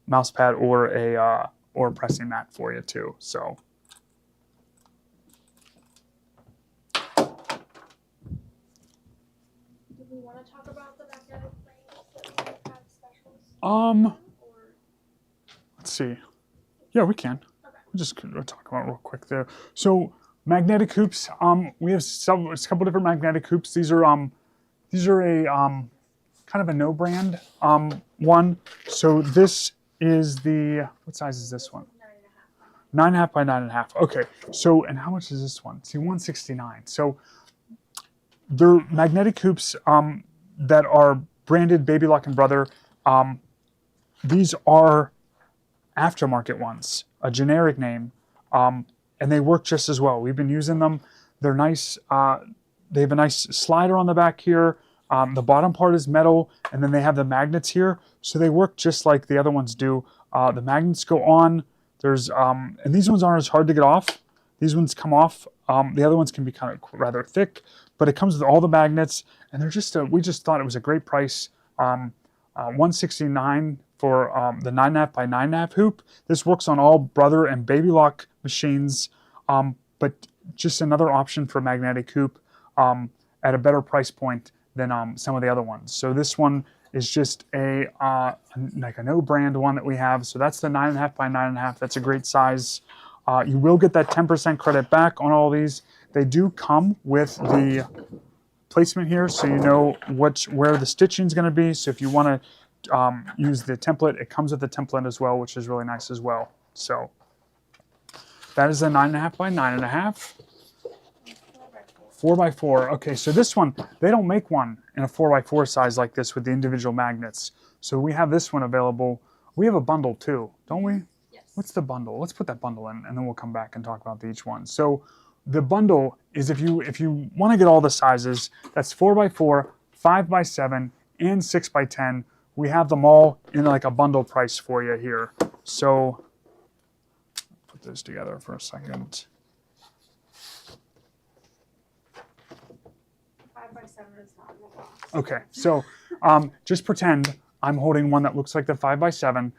mouse pad or a pressing mat for you too. So. Do we want to talk about the magnetic frames that we have specials? Let's see. Yeah, we can. Okay. We'll just talk about it real quick there. So magnetic hoops. We have a couple different magnetic hoops. These are a kind of a no brand one. So this is what size is this one? 9.5 by 9.5. Okay. So, and how much is this one? See, 169. So they're magnetic hoops that are branded Baby Lock and Brother. These are aftermarket ones, a generic name, and they work just as well. We've been using them. They're nice. They have a nice slider on the back here. The bottom part is metal, and then they have the magnets here. So they work just like the other ones do. The magnets go on. And these ones aren't as hard to get off. These ones come off. The other ones can be kind of rather thick, but it comes with all the magnets, and they're just. We just thought it was a great price. $169 for the 9.5 by 9.5 hoop. This works on all Brother and Baby Lock machines, but just another option for magnetic hoop at a better price point than some of the other ones. So this one is just like a no brand one that we have. So that's the 9.5 by 9.5. That's a great size. You will get that 10% credit back on all these. They do come with the placement here, so you know where the stitching is going to be. So if you want to use the template, it comes with the template as well, which is really nice as well. So that is the 9.5 by 9.5. 4x4. Okay, so this one, they don't make one in a 4x4 size like this with the individual magnets. So we have this one available. We have a bundle too, don't we? Yes. What's the bundle? Let's put that bundle in, and then we'll come back and talk about each one. So the bundle is if you want to get all the sizes, that's 4x4, 5x7, and 6x10. We have them all in like a bundle price for you here. So put those together for a second. 5x7 is not in the box. Okay, so just pretend I'm holding one that looks like the 5x7,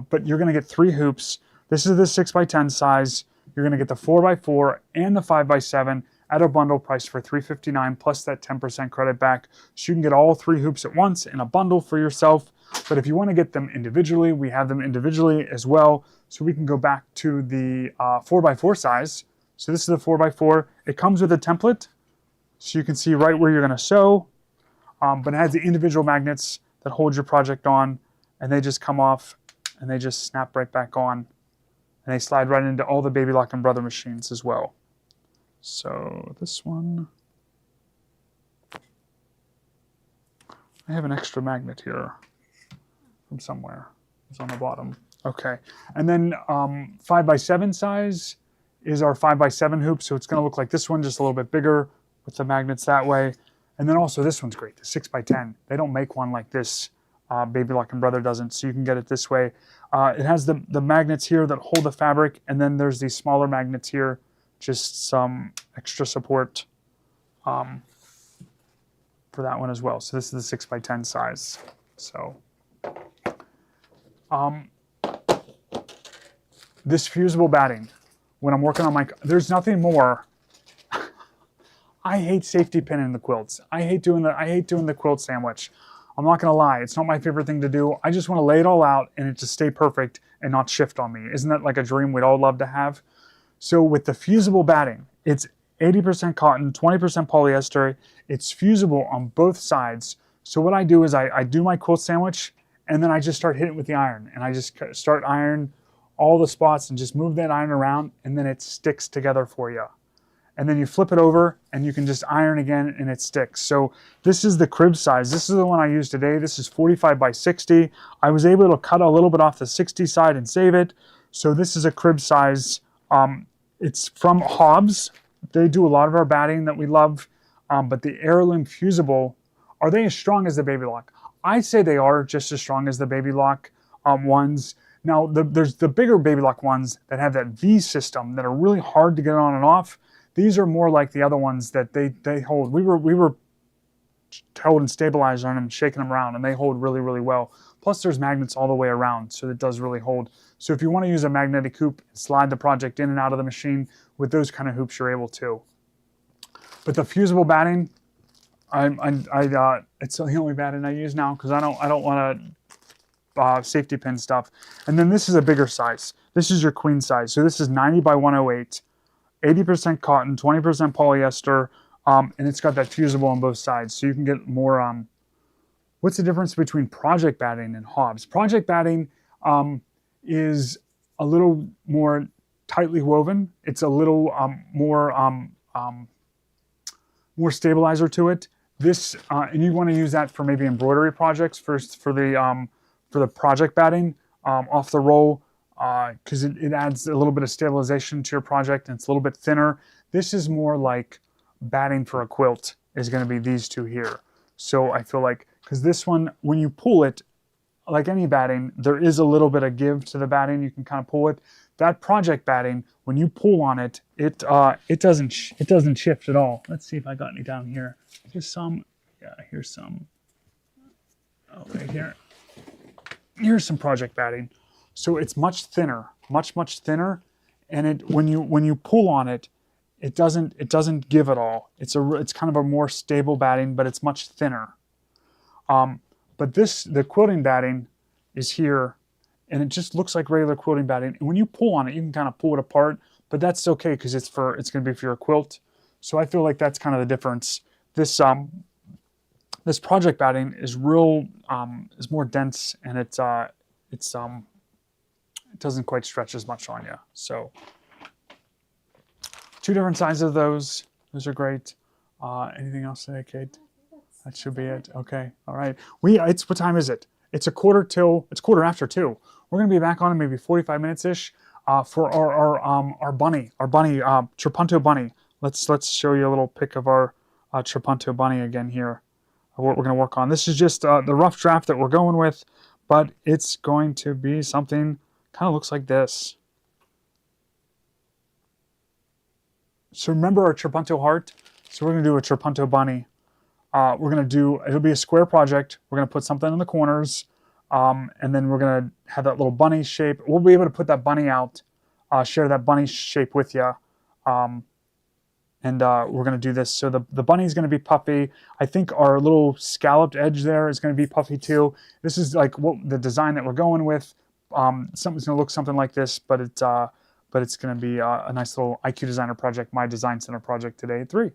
but you're going to get 3 hoops. This is the 6x10 size. You're going to get the 4x4 and the 5x7 at a bundle price for $359 plus that 10% credit back. So you can get all 3 hoops at once in a bundle for yourself. But if you want to get them individually, we have them individually as well. So we can go back to the 4x4 size. So this is the 4x4. It comes with a template, so you can see right where you're going to sew. But it has the individual magnets that hold your project on, and they just come off and they just snap right back on. And they slide right into all the Baby Lock and Brother machines as well. So this one, I have an extra magnet here from somewhere. It's on the bottom. Okay. And then 5x7 size is our 5x7 hoop. So it's going to look like this one, just a little bit bigger with the magnets that way. And then also this one's great, the 6x10. They don't make one like this. Baby Lock and Brother doesn't, so you can get it this way. It has the magnets here that hold the fabric, and then there's these smaller magnets here, just some extra support for that one as well. So this is the 6x10 size. So this fusible batting, when I'm working on my, there's nothing more. I hate safety pin in the quilts. I hate doing the quilt sandwich. I'm not gonna lie, it's not my favorite thing to do. I just wanna lay it all out and it just stay perfect and not shift on me. Isn't that like a dream we'd all love to have? So with the fusible batting, it's 80% cotton, 20% polyester. It's fusible on both sides. So what I do is I do my quilt sandwich and then I just start hitting it with the iron. And I just start iron all the spots and just move that iron around and then it sticks together for you. And then you flip it over and you can just iron again and it sticks. So this is the crib size. This is the one I used today. This is 45x60. I was able to cut a little bit off the 60 side and save it. So this is a crib size. It's from Hobbs. They do a lot of our batting that we love. But the Heirloom Fusible, are they as strong as the Baby Lock? I say they are just as strong as the Baby Lock ones. Now there's the bigger Baby Lock ones that have that V system that are really hard to get on and off. These are more like the other ones that they hold. We were holding stabilizers on them, shaking them around, and they hold really, really well. Plus there's magnets all the way around, so it does really hold. So if you want to use a magnetic hoop, slide the project in and out of the machine, with those kind of hoops you're able to. But the fusible batting, it's the only batting I use now because I don't want to safety pin stuff. And then this is a bigger size. This is your queen size. So this is 90x108. 80% cotton, 20% polyester, and it's got that fusible on both sides. So you can get more, what's the difference between project batting and Hobbs? Project batting is a little more tightly woven. It's a little more stabilizer to it. This, and you want to use that for maybe embroidery projects first for the project batting off the roll. Because it adds a little bit of stabilization to your project and it's a little bit thinner. This is more like batting for a quilt is going to be these two here. So I feel like, because this one, when you pull it, like any batting, there is a little bit of give to the batting. You can kind of pull it. That project batting, when you pull on it, it doesn't shift at all. Let's see if I got any down here. Here's some. Yeah, here's some. Oh, right here. Here's some project batting. So it's much thinner, much thinner, and when you pull on it, it doesn't give at all. It's kind of a more stable batting, but it's much thinner. But the quilting batting is here, and it just looks like regular quilting batting. And when you pull on it, you can kind of pull it apart, but that's okay because it's going to be for your quilt. So I feel like that's kind of the difference. This project batting is is more dense, and it doesn't quite stretch as much on you. So two different sizes of those. Those are great. Anything else today, Kate? That should be it. Okay. All right. What time is it? It's it's 2:15. We're going to be back on in maybe 45 minutes-ish for our bunny, Trapunto bunny. Let's show you a little pic of our Trapunto bunny again here. What we're going to work on. This is just the rough draft that we're going with, but it's going to be something kind of looks like this. So remember our Trapunto heart? So we're going to do a Trapunto bunny. It'll be a square project. We're going to put something in the corners, and then we're going to have that little bunny shape. We'll be able to put that bunny out, share that bunny shape with you. And we're going to do this. So the bunny is going to be puffy. I think our little scalloped edge there is going to be puffy too. This is like the design that we're going with. Something's going to look something like this, but it's going to be a nice little IQ Designer project, my Design Center project today at 3.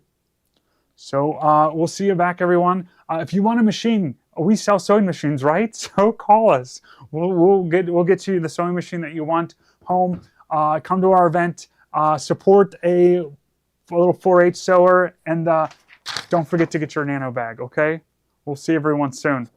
So we'll see you back, everyone. If you want a machine, we sell sewing machines, right? So call us. We'll get you the sewing machine that you want home. Come to our event. Support a little 4-H sewer, and don't forget to get your nano bag. Okay? We'll see everyone soon.